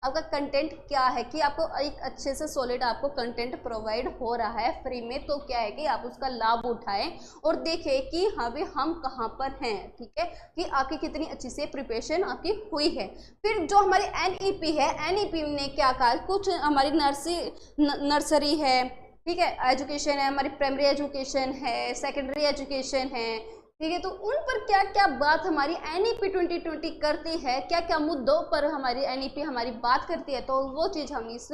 आपका कंटेंट क्या है, कि आपको एक अच्छे से सॉलिड आपको कंटेंट प्रोवाइड हो रहा है फ्री में। तो क्या है कि आप उसका लाभ उठाएं और देखें कि हाँ भी हम कहाँ पर हैं, ठीक है, कि आपकी कितनी अच्छी से प्रिपरेशन आपकी हुई है। फिर जो हमारी एनईपी है, एनईपी ने क्या कहा, कुछ हमारी नर्सरी है, ठीक है, एजुकेशन है, हमारी प्राइमरी एजुकेशन है, सेकेंडरी एजुकेशन है, ठीक है। तो उन पर क्या क्या बात हमारी एनईपी 2020 करती है, क्या क्या मुद्दों पर हमारी एनईपी हमारी बात करती है, तो वो चीज़ हम इस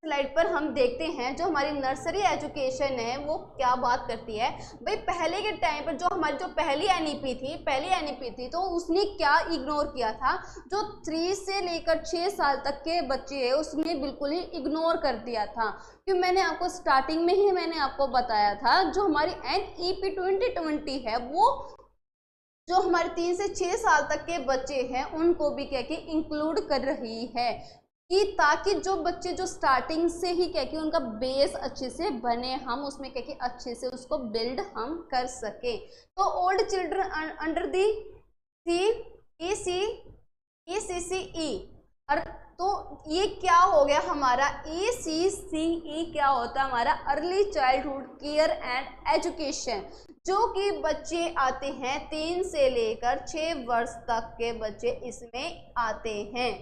स्लाइड पर हम देखते हैं। जो हमारी नर्सरी एजुकेशन है वो क्या बात करती है भाई, पहले के टाइम पर जो हमारी जो पहली एनईपी थी तो उसने क्या इग्नोर किया था, जो 3 से लेकर 6 साल तक के बच्चे हैं उसने बिल्कुल ही इग्नोर कर दिया था। क्योंकि मैंने आपको स्टार्टिंग में ही मैंने आपको बताया था जो हमारी एनईपी 2020 है वो जो हमारे 3 से 6 साल तक के बच्चे हैं उनको भी क्या कि इंक्लूड कर रही है, कि ताकि जो बच्चे जो स्टार्टिंग से ही क्या कि उनका बेस अच्छे से बने, हम उसमें क्या कि अच्छे से उसको बिल्ड हम कर सके। तो old children under the ECCE, और तो ये क्या हो गया हमारा ECCE, क्या होता है हमारा early childhood care and education, जो कि बच्चे आते हैं 3 से लेकर 6 वर्ष तक के बच्चे इसमें आते हैं।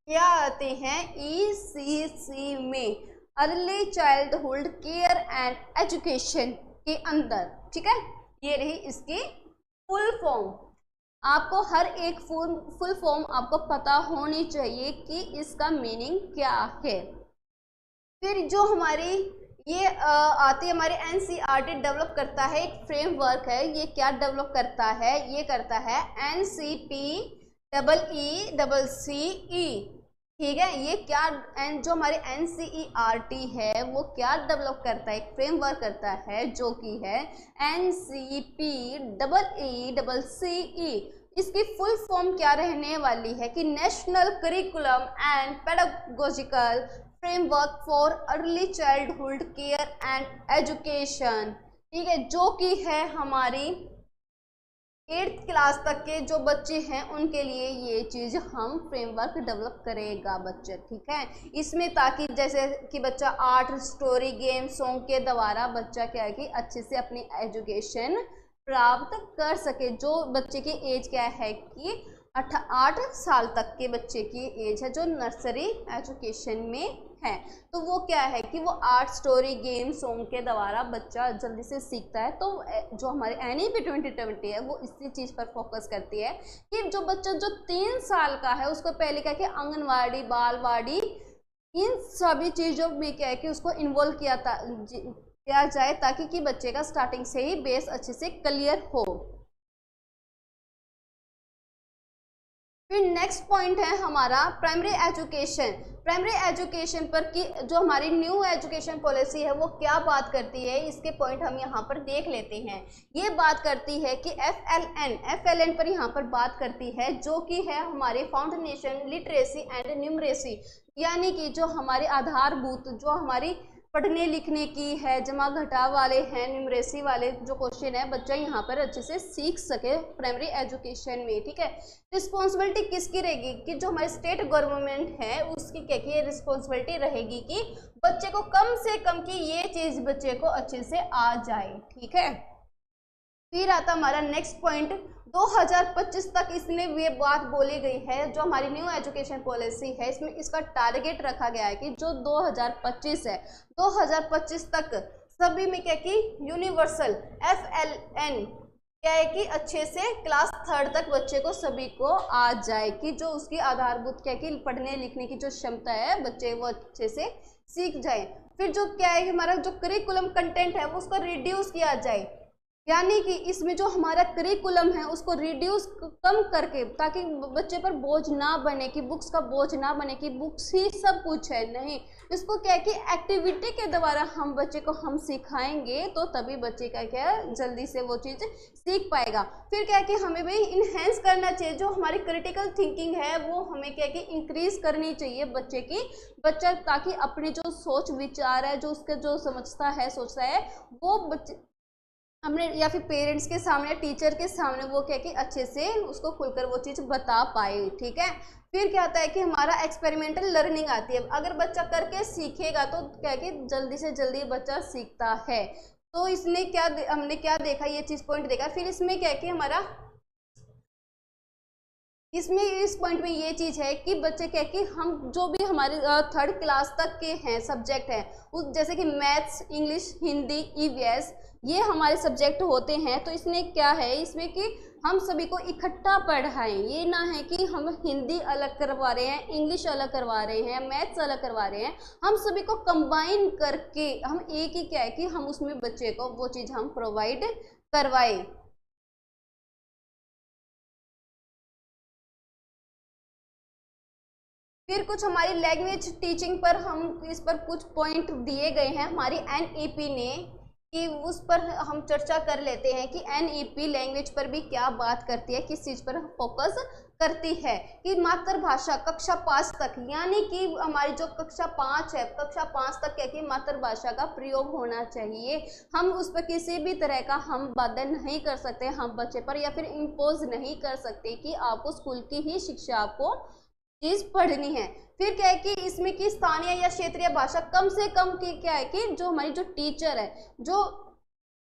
क्या आते हैं ECC में, early childhood care and education के अंदर, ठीक है। ये रही इसकी फुल फॉर्म। आपको हर एक फुल फॉर्म आपको पता होनी चाहिए कि इसका मीनिंग क्या है। फिर जो हमारी ये आती है हमारी NCERT डेवलप करता है एक फ्रेमवर्क है, ये क्या डेवलप करता है, ये करता है NCPEECE, ठीक है। ये क्या जो हमारी NCERT है वो क्या डेवलप करता है, एक फ्रेमवर्क करता है जो कि है NCPEECE। इसकी फुल फॉर्म क्या रहने वाली है कि national curriculum and pedagogical framework for early childhood care and education, ठीक है, जो कि है हमारी 8th क्लास तक के जो बच्चे हैं उनके लिए ये चीज़ हम फ्रेमवर्क डेवलप करेगा बच्चे, ठीक है। इसमें ताकि जैसे कि बच्चा आर्ट, स्टोरी, गेम, सॉन्ग के द्वारा बच्चा क्या है कि अच्छे से अपनी एजुकेशन प्राप्त कर सके। जो बच्चे की एज क्या है कि 8 साल तक के बच्चे की एज है जो नर्सरी एजुकेशन में है, तो वो क्या है कि वो आर्ट, स्टोरी, गेम, सॉन्ग के द्वारा बच्चा जल्दी से सीखता है। तो जो हमारे NEP 2020 है वो इसी चीज़ पर फोकस करती है कि जो बच्चा जो 3 साल का है उसको पहले क्या कि आंगनवाड़ी, बालवाड़ी, इन सभी चीज़ों में क्या है कि उसको इन्वॉल्व किया जाए ताकि कि बच्चे का स्टार्टिंग से ही बेस अच्छे से क्लियर हो। फिर नेक्स्ट पॉइंट है हमारा प्राइमरी एजुकेशन। प्राइमरी एजुकेशन पर की जो हमारी न्यू एजुकेशन पॉलिसी है वो क्या बात करती है, इसके पॉइंट हम यहाँ पर देख लेते हैं। ये बात करती है कि FLN पर यहाँ पर बात करती है जो कि है हमारी फाउंडेशन लिटरेसी एंड न्यूमरेसी, यानी कि जो हमारे आधारभूत जो हमारी पढ़ने लिखने की है, जमा घटाव वाले हैं, न्यूमरेसी वाले जो क्वेश्चन है बच्चा यहाँ पर अच्छे से सीख सके प्राइमरी एजुकेशन में, ठीक है। रिस्पॉन्सिबिलिटी किसकी रहेगी कि जो हमारी स्टेट गवर्नमेंट है उसकी क्या की रिस्पॉन्सिबिलिटी रहेगी कि बच्चे को कम से कम की ये चीज़ बच्चे को अच्छे से आ जाए, ठीक है। फिर आता हमारा नेक्स्ट पॉइंट 2025 तक इसमें ये बात बोली गई है जो हमारी न्यू एजुकेशन पॉलिसी है इसमें इसका टारगेट रखा गया है कि जो 2025 है 2025 तक सभी में क्या कि यूनिवर्सल FLN क्या है कि अच्छे से क्लास 3rd तक बच्चे को सभी को आ जाए कि जो उसकी आधारभूत क्या कि पढ़ने लिखने की जो क्षमता है बच्चे वो अच्छे से सीख जाए। फिर जो क्या है कि हमारा जो करिकुलम कंटेंट है वो उसको रिड्यूस किया जाए, यानी कि इसमें जो हमारा करिकुलम है उसको रिड्यूस कम करके ताकि बच्चे पर बोझ ना बने कि बुक्स का बोझ ना बने कि बुक्स ही सब कुछ है, नहीं। इसको क्या है कि एक्टिविटी के द्वारा हम बच्चे को हम सिखाएंगे तो तभी बच्चे का क्या है जल्दी से वो चीज़ सीख पाएगा। फिर क्या है कि हमें भी इन्हेंस करना चाहिए, जो हमारी क्रिटिकल थिंकिंग है वो हमें क्या है कि इंक्रीज करनी चाहिए बच्चे की, बच्चा ताकि अपने जो सोच विचार है जो उसके जो समझता है सोचता है वो बच्चे हमने या फिर पेरेंट्स के सामने टीचर के सामने वो क्या कि अच्छे से उसको खुलकर वो चीज़ बता पाए, ठीक है। फिर क्या आता है कि हमारा एक्सपेरिमेंटल लर्निंग आती है, अगर बच्चा करके सीखेगा तो क्या कि जल्दी से जल्दी बच्चा सीखता है। तो इसने क्या हमने क्या देखा ये चीज़ पॉइंट देखा। फिर इसमें क्या है कि हमारा इसमें इस पॉइंट में ये चीज़ है कि बच्चे क्या कि हम जो भी हमारे 3rd क्लास तक के हैं सब्जेक्ट हैं उस जैसे कि मैथ्स, इंग्लिश, हिंदी, EVS ये हमारे सब्जेक्ट होते हैं। तो इसमें क्या है इसमें कि हम सभी को इकट्ठा पढ़ाएं, ये ना है कि हम हिंदी अलग करवा रहे हैं, इंग्लिश अलग करवा रहे हैं, मैथ्स अलग करवा रहे हैं, हम सभी को कंबाइन करके हम एक ही क्या है कि हम उसमें बच्चे को वो चीज़ हम प्रोवाइड करवाएं। फिर कुछ हमारी लैंग्वेज टीचिंग पर हम इस पर कुछ पॉइंट दिए गए हैं हमारी NEP ने कि उस पर हम चर्चा कर लेते हैं कि NEP लैंग्वेज पर भी क्या बात करती है, किस चीज़ पर फोकस करती है कि मातृभाषा कक्षा 5 तक, यानी कि हमारी जो कक्षा 5 है कक्षा 5 तक क्या कि मातृभाषा का प्रयोग होना चाहिए। हम उस पर किसी भी तरह का हम बंधन नहीं कर सकते हम बच्चे पर या फिर इम्पोज नहीं कर सकते कि आपको स्कूल की ही शिक्षा आपको चीज पढ़नी है। फिर क्या है कि इसमें कि स्थानीय या क्षेत्रीय भाषा कम से कम की क्या है कि जो हमारी जो टीचर है जो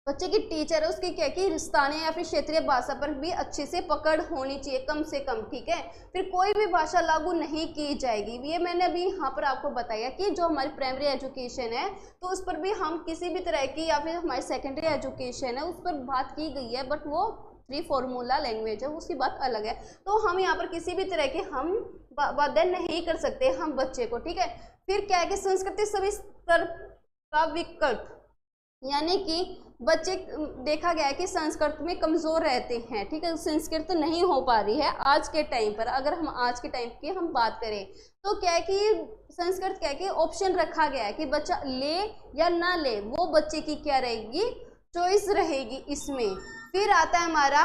बच्चे की टीचर है उसकी क्या है कि स्थानीय या फिर क्षेत्रीय भाषा पर भी अच्छे से पकड़ होनी चाहिए कम से कम, ठीक है। फिर कोई भी भाषा लागू नहीं की जाएगी, ये मैंने अभी यहाँ पर आपको बताया कि जो हमारी प्राइमरी एजुकेशन है तो उस पर भी हम किसी भी तरह की या फिर हमारी सेकेंडरी एजुकेशन है उस पर बात की गई है, बट वो 3 फॉर्मूला लैंग्वेज है उसकी बात अलग है। तो हम यहाँ पर किसी भी तरह के हम बंधन नहीं कर सकते हम बच्चे को, ठीक है। फिर क्या है कि संस्कृति सभी स्तर का विकल्प, यानी कि बच्चे देखा गया है कि संस्कृत में कमज़ोर रहते हैं, ठीक है, संस्कृत नहीं हो पा रही है आज के टाइम पर। अगर हम आज के टाइम की हम बात करें तो क्या है कि संस्कृत क्या है कि ऑप्शन रखा गया है कि बच्चा ले या ना ले, वो बच्चे की क्या रहेगी चॉइस रहेगी इसमें। फिर आता है हमारा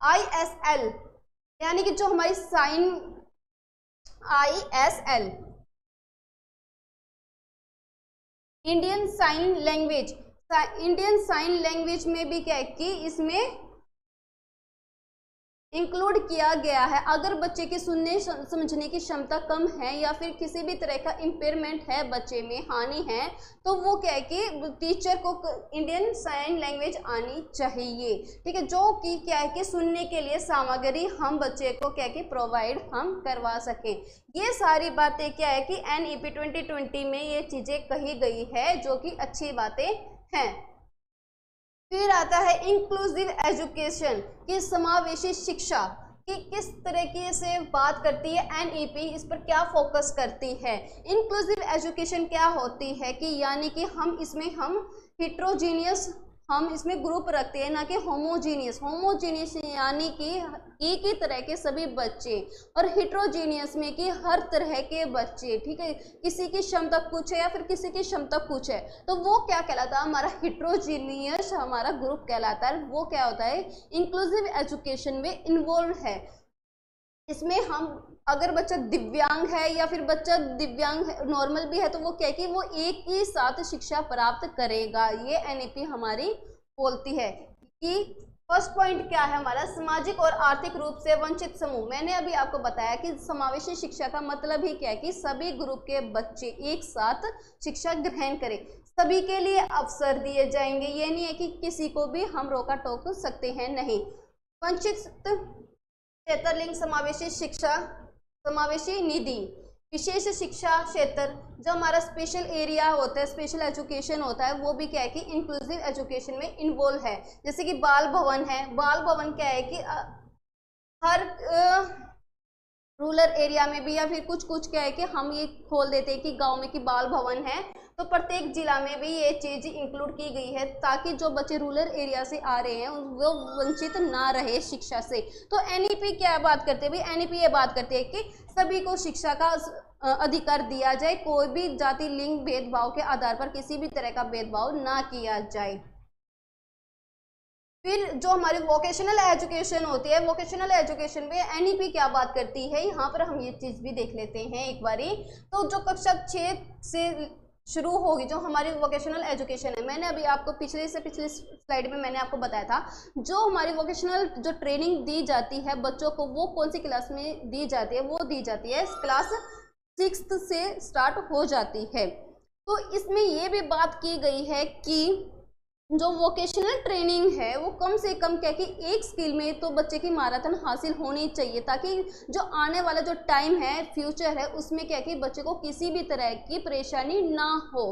ISL, यानी कि जो हमारी sign ISL Indian sign language, Indian sign language में भी क्या है कि इसमें इंक्लूड किया गया है। अगर बच्चे की सुनने समझने की क्षमता कम है या फिर किसी भी तरह का इम्पेयरमेंट है, बच्चे में हानि है, तो वो क्या है कि टीचर को इंडियन साइन लैंग्वेज आनी चाहिए, ठीक है, जो कि क्या है कि सुनने के लिए सामग्री हम बच्चे को क्या है कि प्रोवाइड हम करवा सकें। ये सारी बातें क्या है कि NEP 2020 में ये चीज़ें कही गई है, जो कि अच्छी बातें हैं। फिर आता है इंक्लूसिव एजुकेशन की समावेशी शिक्षा कि किस तरीके से बात करती है NEP, इस पर क्या फोकस करती है। इंक्लूसिव एजुकेशन क्या होती है कि यानी कि हम हिट्रोजीनियस हम इसमें ग्रुप रखते हैं, ना कि होमोजीनियस। होमोजीनियस यानी कि एक ही तरह के सभी बच्चे, और हिट्रोजीनियस में कि हर तरह के बच्चे, ठीक है, किसी की क्षमता कुछ है या फिर किसी की क्षमता कुछ है, तो वो क्या कहलाता है, हमारा हिट्रोजीनियस हमारा ग्रुप कहलाता है। वो क्या होता है, इंक्लूसिव एजुकेशन में इन्वॉल्व है। इसमें हम अगर बच्चा दिव्यांग है या फिर बच्चा दिव्यांग नॉर्मल भी है, तो वो क्या है कि वो एक ही साथ शिक्षा प्राप्त करेगा। ये NEP हमारी बोलती है कि फर्स्ट पॉइंट क्या है हमारा, सामाजिक और आर्थिक रूप से वंचित समूह। मैंने अभी आपको बताया कि समावेशी शिक्षा का मतलब ही क्या है कि सभी ग्रुप के बच्चे एक साथ शिक्षा ग्रहण करें, सभी के लिए अवसर दिए जाएंगे। ये नहीं है कि किसी को भी हम रोका टोक सकते हैं, नहीं। वंचित क्षेत्रलिंग समावेशी शिक्षा, समावेशी निधि, विशेष शिक्षा क्षेत्र, जो हमारा स्पेशल एरिया होता है, स्पेशल एजुकेशन होता है, वो भी क्या है कि इंक्लूसिव एजुकेशन में इन्वॉल्व है। जैसे कि बाल भवन है, बाल भवन क्या है कि हर रूरल एरिया में भी या फिर कुछ क्या है कि हम ये खोल देते हैं कि गांव में कि बाल भवन है, तो प्रत्येक जिला में भी ये चीज़ इंक्लूड की गई है, ताकि जो बच्चे रूरल एरिया से आ रहे हैं वो वंचित ना रहे शिक्षा से। तो NEP क्या बात करते हैं भाई, NEP ये बात करती है कि सभी को शिक्षा का अधिकार दिया जाए, कोई भी जाति लिंग भेदभाव के आधार पर किसी भी तरह का भेदभाव ना किया जाए। फिर जो हमारी वोकेशनल एजुकेशन होती है, वोकेशनल एजुकेशन में NEP क्या बात करती है, यहाँ पर हम ये चीज़ भी देख लेते हैं एक बारी। तो जो कक्षा 6 से शुरू होगी जो हमारी वोकेशनल एजुकेशन है, मैंने अभी आपको पिछले स्लाइड में मैंने आपको बताया था, जो हमारी वोकेशनल जो ट्रेनिंग दी जाती है बच्चों को, वो कौन सी क्लास में दी जाती है, वो दी जाती है क्लास 6 से स्टार्ट हो जाती है। तो इसमें ये भी बात की गई है कि जो वोकेशनल ट्रेनिंग है वो कम से कम क्या कि एक स्किल में तो बच्चे की महारत हासिल होनी चाहिए, ताकि जो आने वाला जो टाइम है, फ्यूचर है, उसमें क्या कि बच्चे को किसी भी तरह की परेशानी ना हो।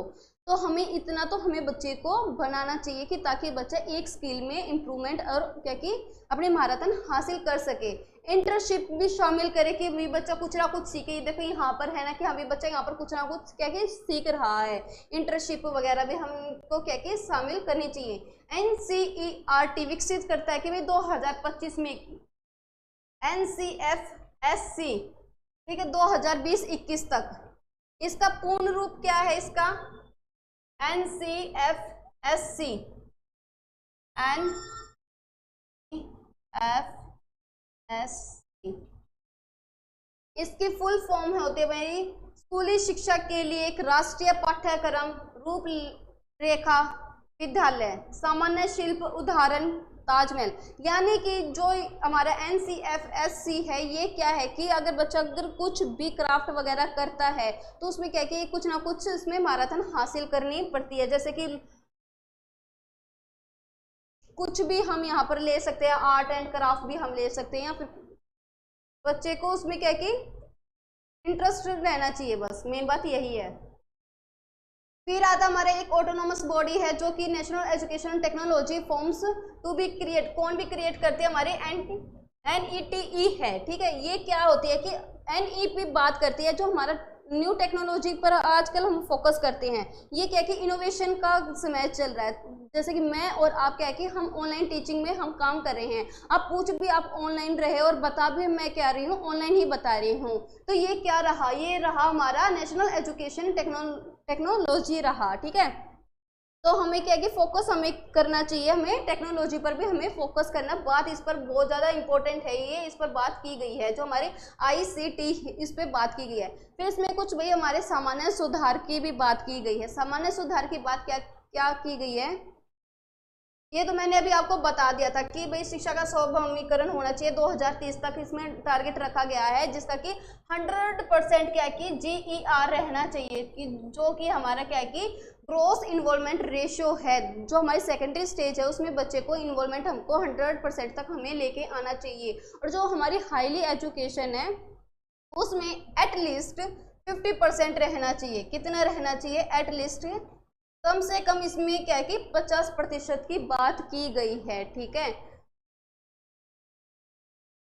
तो हमें इतना तो हमें बच्चे को बनाना चाहिए कि ताकि बच्चा एक स्किल में इम्प्रूवमेंट और क्या कि अपनी महारत हासिल कर सके। इंटर्नशिप भी शामिल करे कि भी बच्चा कुछ ना कुछ सीखे। देखो यहाँ पर है ना कि हमें बच्चा यहाँ पर कुछ ना कुछ क्या कि सीख रहा है, इंटर्नशिप वगैरह भी हमको क्या कि शामिल करनी चाहिए। NCERT विकसित करता है कि भाई 2025 में NCFSC, ठीक है, 2020-21 तक। इसका पूर्ण रूप क्या है, इसका NCFSC, इसकी फुल फॉर्म होती है मेरी स्कूली शिक्षा के लिए एक राष्ट्रीय पाठ्यक्रम रूपरेखा विद्यालय सामान्य शिल्प उदाहरण ताजमहल। यानी कि जो हमारा NCFSC है, ये क्या है कि अगर बच्चा अगर कुछ भी क्राफ्ट वगैरह करता है तो उसमें क्या है कि कुछ ना कुछ इसमें महारत हासिल करनी पड़ती है। जैसे कि कुछ भी हम यहाँ पर ले सकते हैं, आर्ट एंड क्राफ्ट भी हम ले सकते हैं, या फिर बच्चे को उसमें क्या है कि इंटरेस्ट रहना चाहिए, बस मेन बात यही है। फिर आता हमारा एक ऑटोनोमस बॉडी है जो कि national education technology forms to be create, कौन भी क्रिएट करती है, हमारे NETE है, ठीक है। ये क्या होती है कि NEP बात करती है जो हमारा न्यू टेक्नोलॉजी पर आजकल हम फोकस करते हैं। ये क्या कि इनोवेशन का समय चल रहा है, जैसे कि मैं और आप क्या है कि हम ऑनलाइन टीचिंग में हम काम कर रहे हैं। आप कुछ भी आप ऑनलाइन रहे और बता भी मैं क्या रही हूँ, ऑनलाइन ही बता रही हूँ। तो ये क्या रहा, ये रहा हमारा नेशनल एजुकेशन टेक्नोलॉजी रहा, ठीक है। तो हमें क्या है कि फोकस हमें करना चाहिए, हमें टेक्नोलॉजी पर भी हमें फोकस करना, बात इस पर बहुत ज़्यादा इंपॉर्टेंट है। ये इस पर बात की गई है जो हमारे ICT, इस पर बात की गई है। फिर इसमें कुछ भाई हमारे सामान्य सुधार की भी बात की गई है। सामान्य सुधार की बात क्या क्या की गई है, ये तो मैंने अभी आपको बता दिया था कि भाई शिक्षा का सर्वभौमिकरण होना चाहिए 2030 तक, इसमें टारगेट रखा गया है जिसका कि 100% क्या है कि GER रहना चाहिए, कि जो कि हमारा क्या है कि ग्रोस इन्वॉल्वमेंट रेशियो है, जो हमारी सेकेंडरी स्टेज है उसमें बच्चे को इन्वॉल्वमेंट हमको 100% तक हमें लेके आना चाहिए। और जो हमारी हाईली एजुकेशन है उसमें एटलीस्ट 50% रहना चाहिए। कितना रहना चाहिए? एटलीस्ट कम से कम, इसमें क्या है कि 50% की बात की गई है। ठीक है,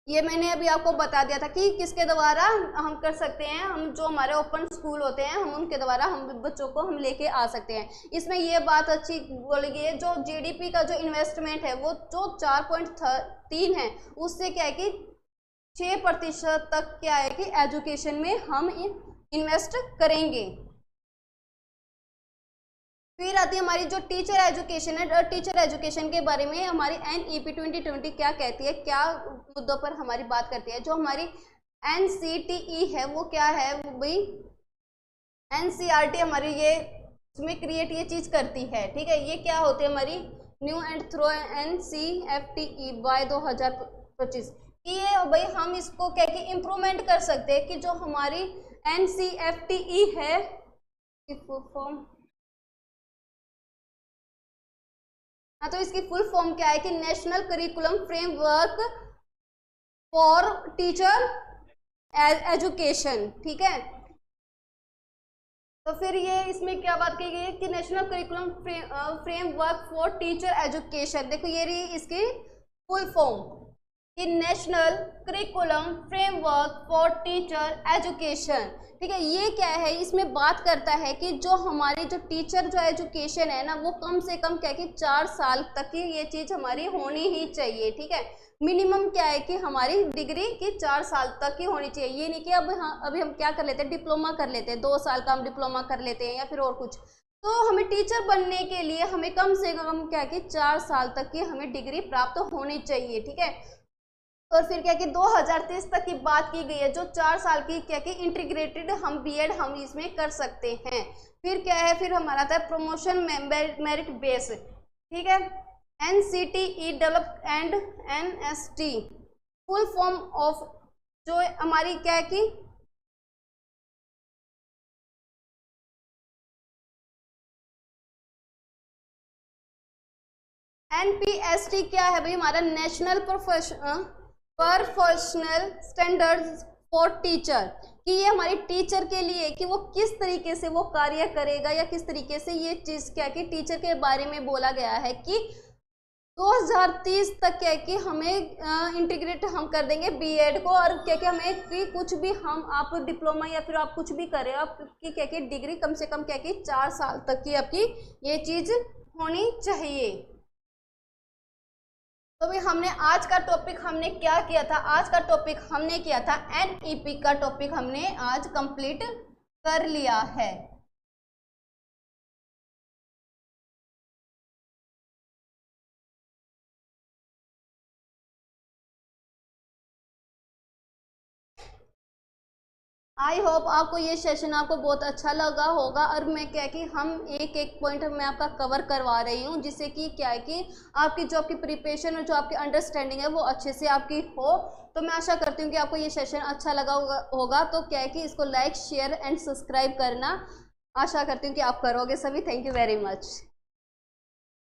ये मैंने अभी आपको बता दिया था कि किसके द्वारा हम कर सकते हैं, हम जो हमारे ओपन स्कूल होते हैं हम उनके द्वारा हम बच्चों को हम लेके आ सकते हैं। इसमें ये बात अच्छी बोली गई है, जो GDP का जो इन्वेस्टमेंट है वो जो 4.3 है उससे क्या है कि 6% तक क्या है कि एजुकेशन में हम इन्वेस्ट करेंगे। फिर आती है हमारी जो टीचर एजुकेशन है। टीचर एजुकेशन के बारे में हमारी NEP 2020 क्या कहती है, क्या मुद्दों पर हमारी बात करती है। जो हमारी NCTE है वो क्या है भाई, NCERT हमारी ये इसमें क्रिएट ये चीज करती है। ठीक है, ये क्या होती है हमारी new and throw NCFTE by 2025। ये भाई हम इसको क्या कि इम्प्रूवमेंट कर सकते हैं कि जो हमारी NCFTE है फॉर्म, हाँ, तो इसकी फुल फॉर्म क्या है कि national curriculum framework for teacher education. ठीक है, तो फिर ये इसमें क्या बात की गई है कि national curriculum framework for teacher education. देखो ये रही इसकी फुल फॉर्म कि national curriculum framework for teacher education. ठीक है, ये क्या है, इसमें बात करता है कि जो हमारी जो टीचर जो एजुकेशन है ना वो कम से कम क्या कि 4 साल तक की ये चीज़ हमारी होनी ही चाहिए। ठीक है, मिनिमम क्या है कि हमारी डिग्री की 4 साल तक की होनी चाहिए। ये नहीं कि अभी हम क्या कर लेते हैं, डिप्लोमा कर लेते हैं, 2 साल का हम डिप्लोमा कर लेते हैं या फिर और कुछ। तो हमें टीचर बनने के लिए हमें कम से कम क्या कि 4 साल तक की हमें डिग्री प्राप्त होनी चाहिए। ठीक है, और फिर क्या कि 2030 तक की बात की गई है, जो 4 साल की क्या कि इंटीग्रेटेड हम BEd हम इसमें कर सकते हैं। फिर क्या है, फिर हमारा था प्रमोशन मेरिट बेस। ठीक है, NCTE develop and NST full form of जो हमारी क्या है कि NPST क्या है भाई, हमारा national professional standards for teacher, कि ये हमारी टीचर के लिए कि वो किस तरीके से वो कार्य करेगा या किस तरीके से ये चीज़ क्या कि टीचर के बारे में बोला गया है कि 2030 तक क्या कि हमें इंटीग्रेट हम कर देंगे BEd को। और क्या कि हमें कि कुछ भी हम आप डिप्लोमा या फिर आप कुछ भी करें, आपकी क्या कि डिग्री कम से कम क्या कि 4 साल तक की आपकी ये चीज़ होनी चाहिए। तो भी हमने आज का टॉपिक हमने क्या किया था, आज का टॉपिक हमने किया था NEP का टॉपिक हमने आज कंप्लीट कर लिया है। आई होप आपको ये सेशन आपको बहुत अच्छा लगा होगा। और मैं क्या कि हम एक एक पॉइंट मैं आपका कवर करवा रही हूँ जिससे कि क्या है कि आपकी जो आपकी प्रिपरेशन और जो आपकी अंडरस्टैंडिंग है वो अच्छे से आपकी हो। तो मैं आशा करती हूँ कि आपको ये सेशन अच्छा लगा होगा। तो क्या है कि इसको लाइक शेयर एंड सब्सक्राइब करना आशा करती हूँ कि आप करोगे सभी। Thank you very much.